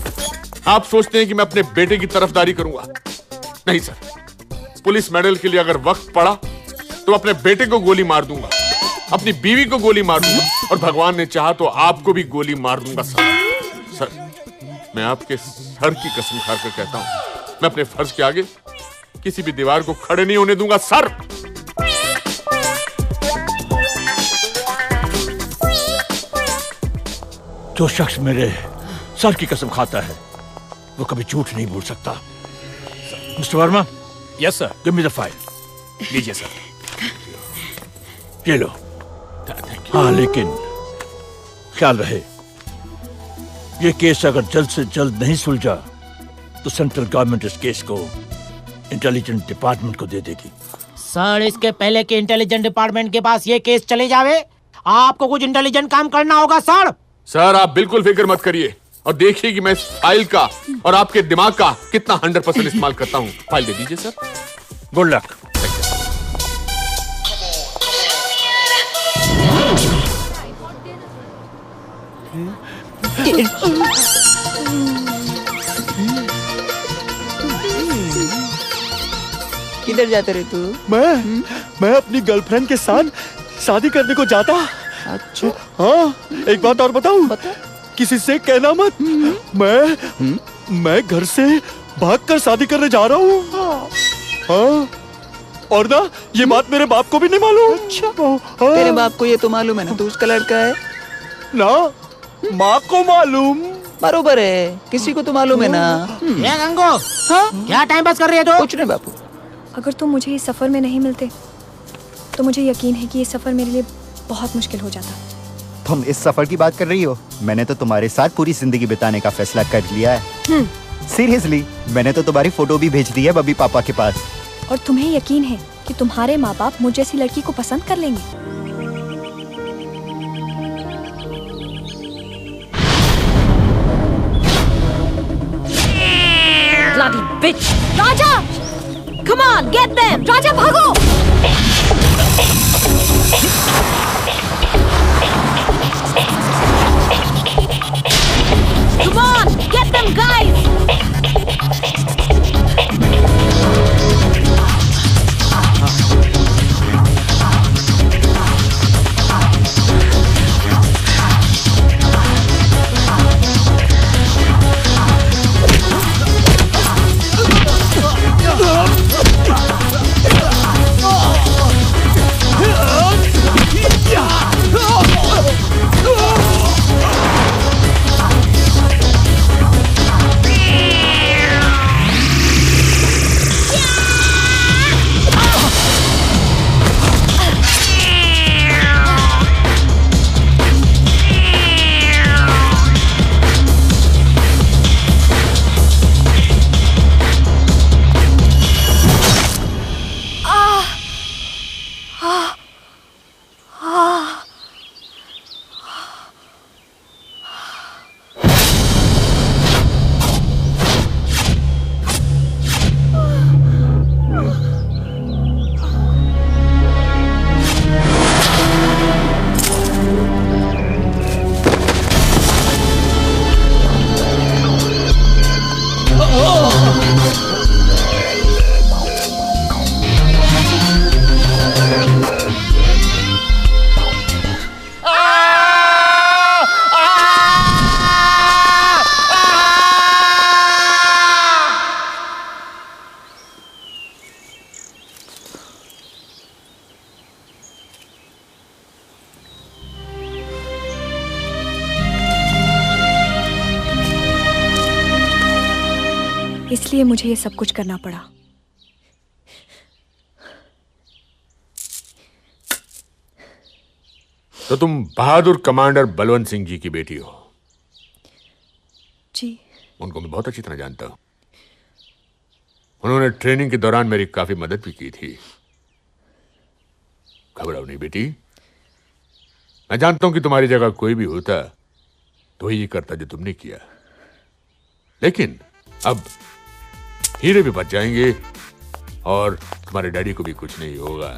S7: आप सोचते हैं कि मैं अपने बेटे की तरफदारी करूंगा। नहीं सर, पुलिस मेडल के लिए अगर वक्त पड़ा तो अपने बेटे को गोली मार दूंगा, अपनी बीवी को गोली मार दूंगा और भगवान ने चाहा तो आपको भी गोली मार दूंगा। सर मैं आपके सर की कसम खाकर कहता हूं, मैं अपने फर्ज के आगे किसी भी दीवार को खड़े नहीं होने दूंगा सर।
S14: जो शख्स मेरे सर की कसम खाता है वो कभी झूठ नहीं बोल सकता। Mister Verma.
S19: Yes sir.
S14: Give me the file.
S19: लीजिए सर।
S14: ये लो। हाँ लेकिन ख्याल रहे ये केस अगर जल्द से जल्द नहीं सुलझा तो सेंट्रल गवर्नमेंट इस केस को इंटेलिजेंस डिपार्टमेंट को दे देगी।
S3: सर इसके पहले कि इंटेलिजेंस डिपार्टमेंट के पास ये केस चले जावे आपको कुछ इंटेलिजेंट काम करना होगा सर।
S7: सर आप बिल्कुल फिक्र मत करिए और देखिए कि मैं इस फाइल का और आपके दिमाग का कितना 100% इस्तेमाल करता हूं। फाइल दे दीजिए सर।
S14: Good luck.
S13: किधर जाते रहे तू?
S16: मैं अपनी गर्लफ्रेंड के साथ शादी करने को जाता।
S13: अच्छा
S16: हाँ, एक बात और बताऊं? किसी से कहना मत। मैं घर से भागकर शादी करने जा रहा हूँ। हाँ, और ना ये बात मेरे बाप को भी नहीं मालूम।
S13: अच्छा तेरे बाप को ये तो मालूम है ना तू उसका लड़का है
S16: ना? माँ को मालूम।
S13: बरोबर है, किसी को तो मालूम है ना।
S3: ये गंगो, हाँ? क्या टाइम पास कर रही है तू?
S13: कुछ नहीं बापू।
S23: अगर तुम मुझे इस सफर में नहीं मिलते तो मुझे यकीन है कि ये सफर मेरे लिए बहुत मुश्किल हो जाता।
S24: तुम इस सफर की बात कर रही हो? मैंने तो तुम्हारे साथ पूरी जिंदगी बिताने का फैसला कर लिया है। सीरियसली, मैंने तो तुम्हारी फोटो भी भेज दी है बबी पापा के पास।
S23: और तुम्हें यकीन है कि तुम्हारे माँ बाप मुझ जैसी लड़की को पसंद कर लेंगे?
S10: Bloody bitch! Raja! Come on, get them! राजा भागो! Come on, get them guys!
S23: इसलिए मुझे ये सब कुछ करना पड़ा।
S7: तो तुम बहादुर कमांडर बलवंत सिंह जी की बेटी हो?
S23: जी।
S7: उनको मैं बहुत अच्छी तरह जानता हूं। उन्होंने ट्रेनिंग के दौरान मेरी काफी मदद भी की थी। घबराओ नहीं बेटी, मैं जानता हूं कि तुम्हारी जगह कोई भी होता तो ये करता जो तुमने किया, लेकिन अब हीरे भी बच जाएंगे और तुम्हारे डैडी को भी कुछ नहीं होगा।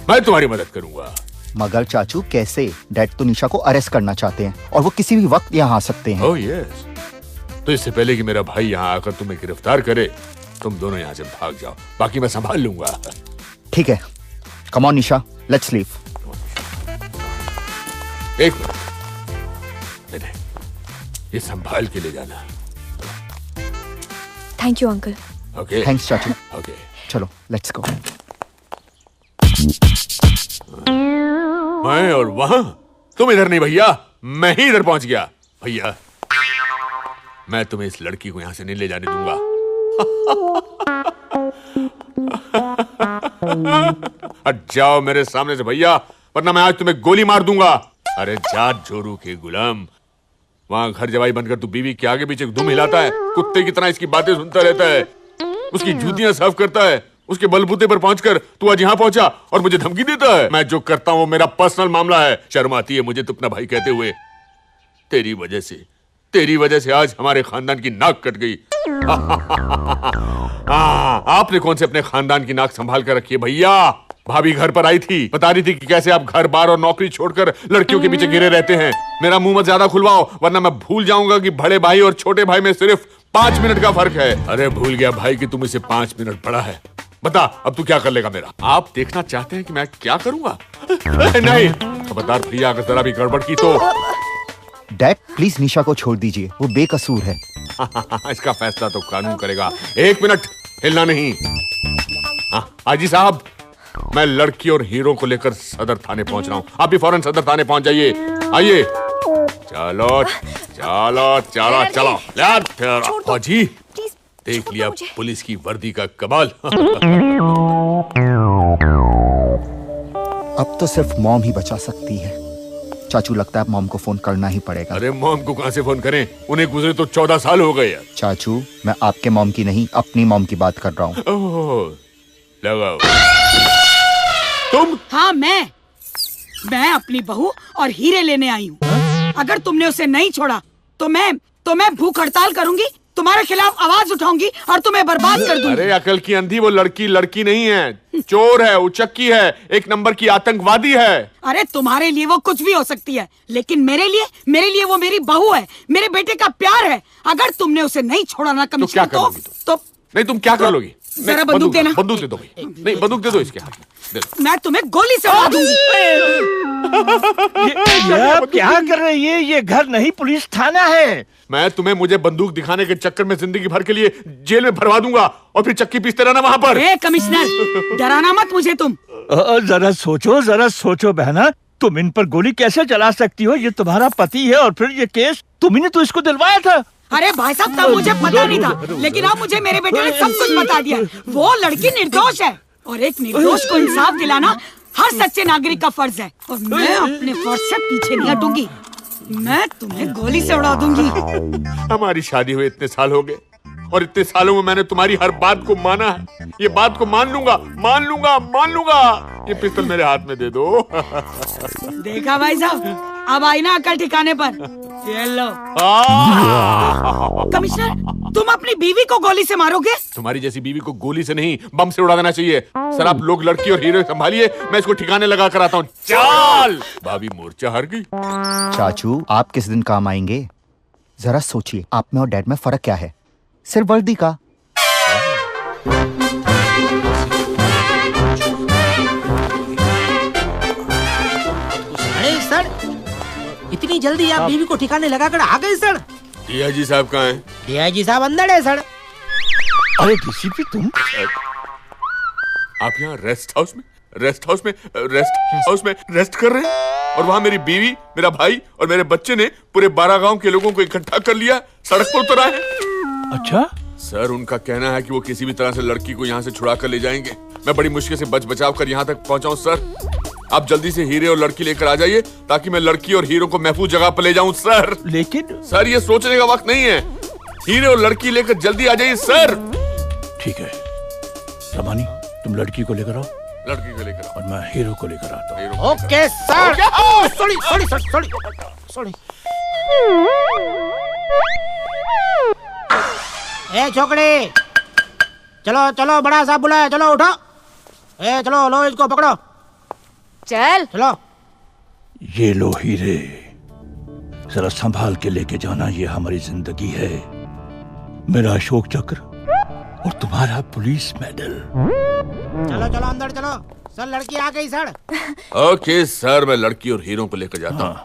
S7: मैं तुम्हारी मदद करूंगा।
S24: मगर चाचू कैसे? डैड तो निशा को अरेस्ट करना चाहते हैं और वो किसी भी वक्त यहाँ आ सकते हैं।
S7: Oh yes. तो इससे पहले कि मेरा भाई यहाँ आकर तुम्हें गिरफ्तार करे, तुम दोनों यहाँ से भाग जाओ, बाकी मैं संभाल लूंगा।
S24: ठीक है, come on Nisha, let's leave.
S7: एक मिनट, नहीं, ये संभाल के ले जाना।
S23: Thank you uncle.
S7: Okay.
S24: Thanks चाचू।
S7: ओके,
S24: चलो लेट्स गो।
S7: मैं और वहां? तुम इधर नहीं भैया, मैं ही इधर पहुंच गया। भैया, मैं तुम्हें इस लड़की को यहां से नहीं ले जाने दूंगा। हट जाओ मेरे सामने से भैया, वरना मैं आज तुम्हें गोली मार दूंगा। अरे जाट जोरू के गुलाम, वहां घर जवाई बनकर तू बीवी के आगे पीछे धूम हिलाता है, कुत्ते की तरह इसकी बातें सुनता रहता है, उसकी जूतियां साफ करता है, उसके बलबूते पर पहुंचकर तू आज यहाँ पहुंचा और मुझे धमकी देता है। मैं जो करता हूं वो मेरा पर्सनल मामला है। शर्म आती है मुझे तो अपना भाई कहते हुए। तेरी वजह से आज हमारे खानदान की नाक कट गई। आपने कौन से अपने खानदान की नाक संभाल कर रखी है भैया? भाभी घर पर आई थी, बता रही थी कि कैसे आप घर बार और नौकरी छोड़कर लड़कियों के पीछे घिरे रहते हैं। मेरा मुंह मत ज्यादा खुलवाओ, वरना मैं भूल जाऊंगा कि बड़े भाई और छोटे भाई में सिर्फ 5 मिनट का फर्क है। अरे भूल गया भाई कि तुम इसे 5 मिनट पड़ा है। बता अब तू क्या कर लेगा मेरा? आप देखना चाहते हैं कि मैं क्या करूंगा? नहीं, खबरदार भैया, अगर जरा भी गड़बड़ की तो।
S24: डैड प्लीज निशा को छोड़ दीजिए, वो बेकसूर है।
S7: इसका फैसला तो कानून करेगा। 1 मिनट हिलना नहीं। हाजी साहब, मैं लड़की और हीरो को लेकर सदर थाने पहुंच रहा हूँ। आप भी फौरन सदर थाने पहुंच जाइए। आइए। चलो चलो चलो चलो। हाजी, देख लिया पुलिस की वर्दी का कमाल।
S24: अब तो सिर्फ मॉम ही बचा सकती है। चाचू लगता है मॉम को फोन करना ही पड़ेगा।
S7: अरे मॉम को कहां से फोन करें? उन्हें गुजरे तो 14 साल हो गए।
S24: चाचू, मैं आपके मॉम की नहीं अपनी मॉम की बात कर रहा हूँ।
S7: लगाओ। तुम?
S12: हाँ मैं अपनी बहू और हीरे लेने आई हूँ। अगर तुमने उसे नहीं छोड़ा तो मैं भूख हड़ताल करूंगी, तुम्हारे खिलाफ आवाज उठाऊंगी और तुम्हें बर्बाद कर दूंगी।
S7: अरे अकल की अंधी, वो लड़की नहीं है, चोर है, उचक्की है, 1 नंबर की आतंकवादी है। अरे
S12: तुम्हारे लिए वो कुछ भी हो सकती है, लेकिन मेरे लिए वो मेरी बहू है, मेरे बेटे का प्यार है। अगर तुमने उसे नहीं छोड़ा ना कमिश्नर तो
S7: नहीं, तुम क्या कर लोगी?
S12: जरा बंदूक देना।
S7: बंदूक दे दो भाई। नहीं, बंदूक दे दो इसके हाथ में।
S12: मैं तुम्हें गोली से उड़ा दूंगी।
S14: ये क्या कर रही है? ये घर नहीं पुलिस थाना है।
S7: मैं तुम्हें मुझे बंदूक दिखाने के चक्कर में जिंदगी भर के लिए जेल में भरवा दूंगा और फिर चक्की पीसते रहना वहाँ पर।
S12: कमिश्नर, डराना मत मुझे तुम।
S14: जरा सोचो बहना, तुम इन पर गोली कैसे चला सकती हो? ये तुम्हारा पति है और फिर ये केस तुम ही ने तो इसको दिलवाया था।
S12: अरे भाई साहब, तब मुझे पता नहीं था, लेकिन अब मुझे मेरे बेटे ने सब कुछ बता दिया। वो लड़की निर्दोष है और एक निर्दोष को इंसाफ दिलाना हर सच्चे नागरिक का फर्ज है, और मैं अपने फर्ज से पीछे नहीं हटूंगी। मैं तुम्हें गोली से उड़ा दूंगी।
S7: हमारी शादी हुए इतने साल हो गए और इतने सालों में मैंने तुम्हारी हर बात को माना है। ये बात को मान लूंगा। ये पिस्तौल मेरे हाथ में दे दो।
S12: देखा भाई साहब, अब आई ना अकल ठिकाने पर। ये लो। कमिश्नर, तुम अपनी बीवी को गोली से मारोगे?
S7: तुम्हारी जैसी बीवी को गोली से नहीं, बम से उड़ा देना चाहिए। सर आप लोग लड़की और हीरो संभालिए, मैं इसको ठिकाने लगा कर आता हूँ। चल। भाभी मोर्चा हार गई।
S24: चाचू, आप किस दिन काम आएंगे? जरा सोचिए, आप में और डैड में फर्क क्या है? सिर्फ वर्दी का।
S3: अरे सर, इतनी जल्दी आप बीवी को ठिकाने लगाकर आ गए सर?
S7: डीआईजी साहब कहाँ हैं?
S3: डीआईजी साहब अंदर है सर।
S14: अरे डीसीपी तुम?
S7: आप यहाँ रेस्ट हाउस में रेस्ट कर रहे हैं और वहाँ मेरी बीवी, मेरा भाई और मेरे बच्चे ने पूरे 12 गांव के लोगों को इकट्ठा कर लिया, सड़क पर उतर आए।
S14: अच्छा
S7: सर, उनका कहना है कि वो किसी भी तरह से लड़की को यहाँ से छुड़ा कर ले जाएंगे। मैं बड़ी मुश्किल से बच बचाव कर यहाँ तक पहुँचा हूँ सर। आप जल्दी से हीरे और लड़की लेकर आ जाइए ताकि मैं लड़की और हीरो को महफूज जगह पर ले जाऊं सर।
S14: लेकिन
S7: सर ये सोचने का वक्त नहीं है, हीरे और लड़की लेकर जल्दी आ जाइए सर।
S14: ठीक है रमानी, तुम लड़की को लेकर आओ,
S7: लड़की को लेकर
S14: और मैं हीरो को लेकर आता हूँ।
S3: Okay sir. Sorry sorry sir, sorry sorry. ए छोकरी, चलो चलो, बड़ा साहब बुलाया, चलो उठो। ए चलो, लो इसको पकड़ो,
S10: चल
S3: चलो।
S14: ये लो हीरे, जरा संभाल के लेके जाना, ये हमारी जिंदगी है। मेरा अशोक चक्र और तुम्हारा पुलिस मेडल।
S3: चलो चलो अंदर चलो। सर लड़की आ गई सर।
S7: ओके सर, मैं लड़की और हीरो को लेकर जाता हूँ।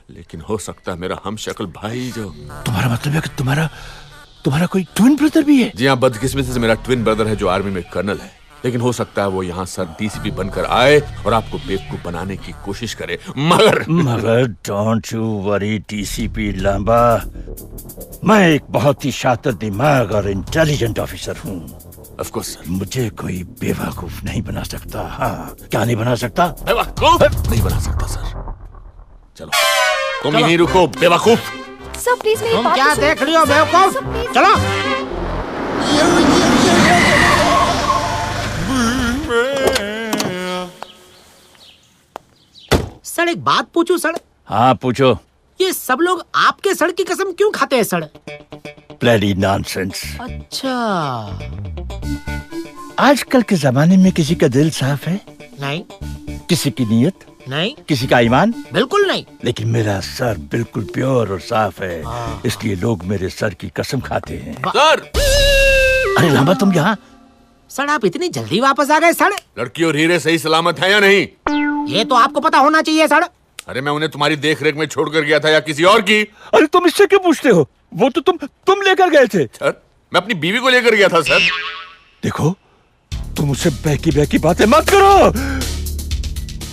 S7: लेकिन हो सकता है मेरा हमशक्ल भाई जो।
S14: तुम्हारा मतलब है कि तुम्हारा कोई ट्विन ब्रदर भी है?
S7: जी हाँ, बदकिस्मती से मेरा ट्विन ब्रदर है जो आर्मी में कर्नल है। लेकिन हो सकता है वो यहाँ सर डीसीपी बनकर आए और आपको बेवकूफ बनाने की कोशिश करे। मगर
S14: don't you worry DCP Lamba, मैं एक बहुत ही शातिर दिमाग और इंटेलिजेंट ऑफिसर हूँ।
S7: Of course sir.
S14: मुझे कोई बेवकूफ नहीं बना सकता। हाँ, क्या नहीं बना सकता?
S7: बेवकूफ नहीं बना सकता सर। चलो तुम यहीं रुको बेवकूफ।
S10: सर प्लीज मेरी
S3: तुम
S10: बात
S3: क्या
S10: तो
S3: देख रही हो बेवकूफ? चलो। सर एक बात पूछूं सर?
S14: हाँ पूछो।
S3: ये सब लोग आपके सर की कसम क्यों खाते हैं सर?
S14: Bloody nonsense.
S3: अच्छा।
S14: आजकल के जमाने में किसी का दिल साफ है?
S3: नहीं।
S14: किसी की नीयत?
S3: नहीं।
S14: किसी का ईमान?
S3: बिल्कुल नहीं।
S14: लेकिन मेरा सर बिल्कुल प्योर और साफ है, इसलिए लोग मेरे सर की कसम खाते हैं।
S7: सर!
S14: अरे लांबा तुम यहाँ?
S3: सर आप इतनी जल्दी वापस आ गए सर?
S7: लड़की और हीरे सही सलामत है या नहीं?
S3: ये तो आपको पता होना चाहिए सर।
S7: अरे मैं उन्हें तुम्हारी देख रेख में छोड़कर गया था या किसी और की?
S14: अरे तुम इससे क्यों पूछते हो? वो तो तुम लेकर गए थे।
S7: सर मैं अपनी बीवी को लेकर गया था सर।
S14: देखो तुम मुझसे बहकी बातें मत करो।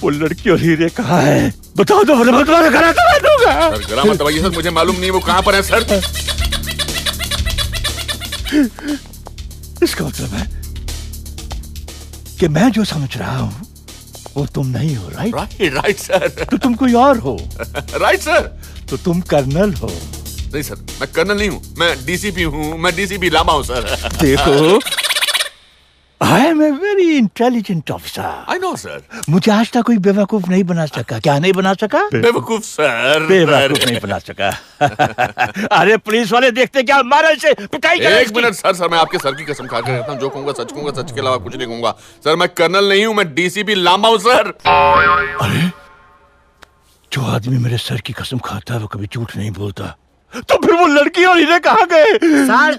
S14: वो लड़की और हीरे कहाँ है? बताओ तो, मैं तुम्हारा गला दबा दूंगा।
S7: सर गला मत दबाइए सर, मुझे मालूम नहीं वो कहाँ पर है सर।
S14: इसका मतलब है कि मैं जो समझ रहा हूँ वो तुम नहीं हो।
S7: Right sir.
S14: तो तुम कोई और हो।
S7: Right sir.
S14: तो तुम कर्नल हो।
S7: नहीं सर, मैं कर्नल नहीं हूँ, मैं डीसीपी हूँ। मैं डीसीपी लांबा हूँ सर।
S14: देखो I am a very intelligent officer.
S7: I know sir.
S14: मुझे आज तक कोई बेवकूफ नहीं बना सका। क्या नहीं बना सका?
S7: बेवकूफ सर।
S14: बेवकूफ नहीं बना सका। अरे पुलिस वाले देखते क्या मारे से पिटाई कर।
S7: एक मिनट सर, मैं आपके सर की कसम खा कर कहता हूँ, जो कहूँगा सच के अलावा कुछ नहीं कहूँगा। सर मैं कर्नल नहीं हूँ, मैं डीसीपी लांबा हूँ सर।
S14: अरे जो आदमी मेरे सर की कसम खाता है वो कभी झूठ नहीं बोलता। तो फिर वो लड़की और हीरे कहाँ गए?
S3: सर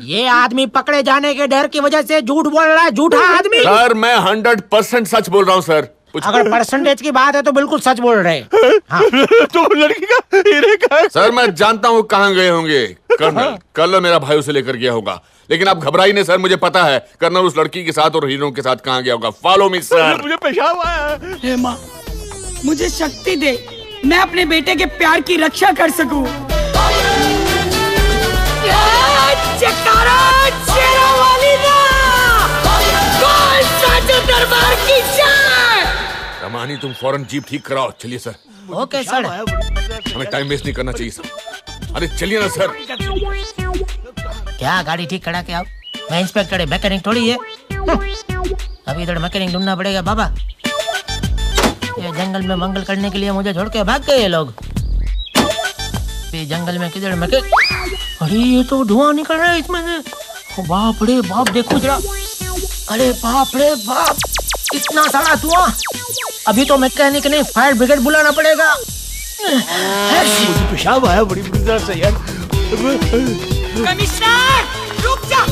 S3: ये आदमी पकड़े जाने के डर की वजह से झूठ बोल रहा है। झूठा आदमी।
S7: सर मैं 100% सच बोल रहा हूँ सर।
S3: अगर परसेंटेज की बात है तो बिल्कुल सच बोल रहे हैं। हाँ।
S14: तो लड़की का हीरे का?
S7: सर मैं जानता हूँ कहाँ गए होंगे। कर्नल मेरा भाई उसे लेकर गया होगा। लेकिन आप घबराइए नहीं सर, मुझे पता है कर्नल उस लड़की के साथ और हीरो के साथ कहाँ गया होगा। Follow me sir.
S14: मुझे पेशाब आया।
S12: हे माँ मुझे शक्ति दे, मैं अपने बेटे के प्यार की रक्षा कर सकूं। दरबार की जय।
S7: रमानी तुम फौरन जीप ठीक कराओ। चलिए सर।
S3: Okay sir.
S7: हमें टाइम वेस्ट नहीं करना चाहिए सर। अरे चलिए ना सर।
S3: क्या गाड़ी ठीक करा के आओ? मैं इंस्पेक्टर है, मैकेनिक थोड़ी है। अभी इधर मैकेनिक ढूंढना पड़ेगा बाबा। ये जंगल में मंगल करने के लिए मुझे छोड़ के भाग गए ये लोग। जंगल में किधर मैकेनिक? अरे ये तो धुआं निकल रहा है इसमें से। बाप रे बाप, देखो जरा। अरे बाप रे बाप, इतना सारा धुआं। अभी तो मैकेनिक नहीं, फायर ब्रिगेड बुलाना पड़ेगा।
S14: मुझे पेशाब आया बड़ी बुरी से यार।
S12: कमिश्नर रुक जा।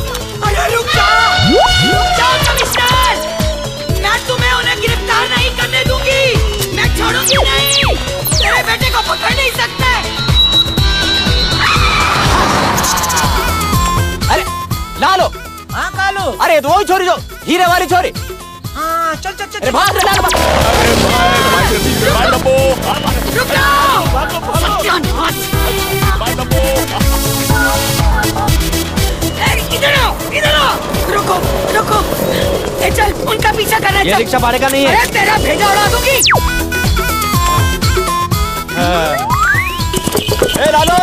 S12: अरे रुक जा कमिश्नर, मैं तुम्हें उन्हें गिरफ्तार नहीं करने दूंगी। मैं छोड़ूंगी नहीं। तेरे बेटे को पकड़ नहीं सकते।
S2: अरे लालो।
S3: हाँ कालू।
S2: अरे तो वही छोरी जो हीरे वाली छोरी।
S3: हाँ चल चल चल।
S2: अरे भाग रे लालो।
S12: रुक जाओ। इधर आओ। रुको रुको। चल उनका पीछा रिक्शा करना है।
S2: ये रिक्शा भाड़े का नहीं है।
S12: अरे तेरा भेजा उड़ा दूंगी।
S2: ए लालो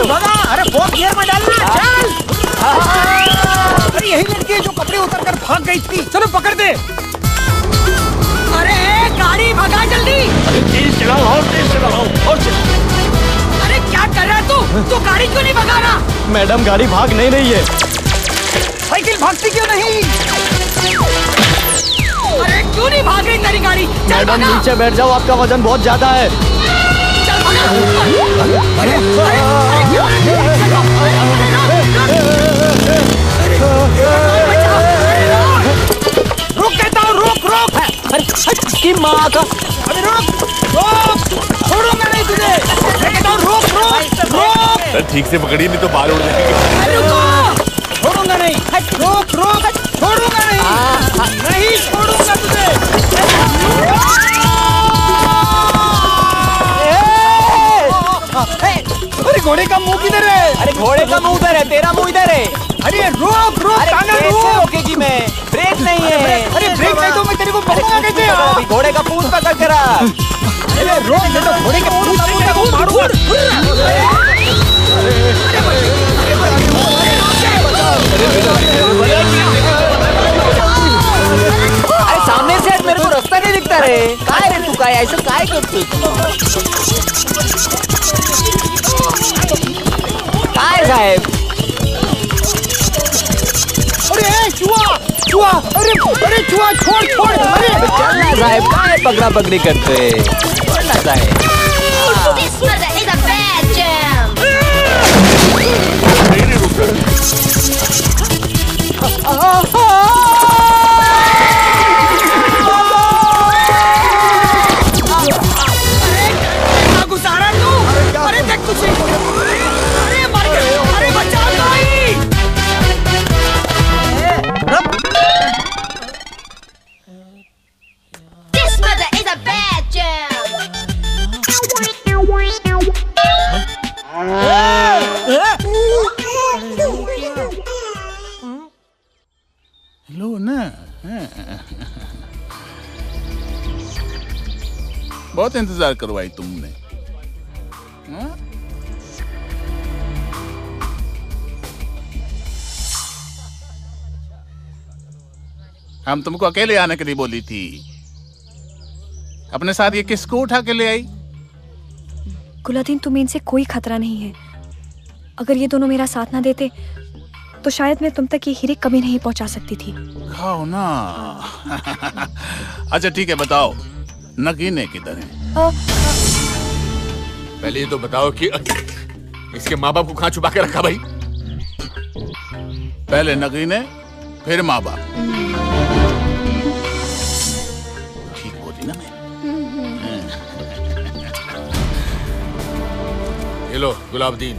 S3: भगा, अरे बहुत गियर में डालना, चल। अरे यही लड़की है जो कपड़े उतर कर भाग गई थी, चलो पकड़ दे।
S12: अरे गाड़ी भगा जल्दी।
S14: अरे तेज चलाओ और तेज चलाओ और
S12: अरे क्या कर रहा है तू गाड़ी क्यों नहीं भगा रहा?
S2: मैडम गाड़ी भाग नहीं रही है।
S3: साइकिल भागती क्यों नहीं?
S12: अरे क्यों नहीं भाग रही तेरी गाड़ी? चल
S2: मैडम
S12: भगा।
S2: नीचे बैठ जाओ, आपका वजन बहुत ज्यादा है।
S12: चल भगा।
S3: रुक कहता हूँ, रुक रुक।
S2: इसकी माँ का।
S3: अरे रुक रुक, छोड़ूंगा नहीं तुझे। मैं कहता हूँ रुक रुक रुक।
S7: ठीक से पकड़िए नहीं तो बाल उड़ जाएंगे।
S3: छोड़ूंगा नहीं, रुक रुक, छोड़ूंगा नहीं, नहीं छोड़ूंगा तुझे। अरे घोड़े का मुंह किधर है?
S2: अरे घोड़े का मुंह इधर है, तेरा मुंह इधर है।
S3: अरे रुक रुक,
S2: अरे कैसे रोकेगी मैं? ब्रेक नहीं है।
S3: अरे ब्रेक नहीं तो मैं तेरे को पकड़ूंगा कैसे?
S2: अभी घोड़े का पूंछ पकड़ कर रख।
S3: अरे रोक, नहीं तो घोड़े के पूंछ से तेरे को मारूंगा।
S2: अरे सामने से मेरे को रास्ता नहीं दिखता रे। काय रे तू, काय ऐसा काय करतोय? काय साहेब?
S3: अरे चुहा चुहा, अरे चुहा, छोड़ छोड़। अरे
S2: चलना साहेब, काय पकड़ा पकड़ी करते? चलना साहेब।
S21: This mother is a bad jam.
S12: गुजारा तू। अरे देख तुझे। अरे मर गया। अरे बचा कोई।
S21: This mother is a bad jam.
S6: लो ना। बहुत इंतजार करवाई तुमने। हाँ? हम तुमको अकेले आने के लिए बोली थी। अपने साथ ये किसको उठा के ले आई?
S23: गुलादीन, तुम्हें इनसे कोई खतरा नहीं है। अगर ये दोनों मेरा साथ ना देते तो शायद मैं तुम तक ये हीरे कभी नहीं पहुंचा सकती थी।
S6: खाओ ना। अच्छा ठीक है, बताओ नगीने किधर है?
S7: पहले ये तो बताओ कि इसके माँ बाप को कहाँ छुपा के रखा भाई?
S6: पहले नगीने, फिर माँ बाप। ठीक बोली ना मैं?
S7: ये लो गुलाबदीन।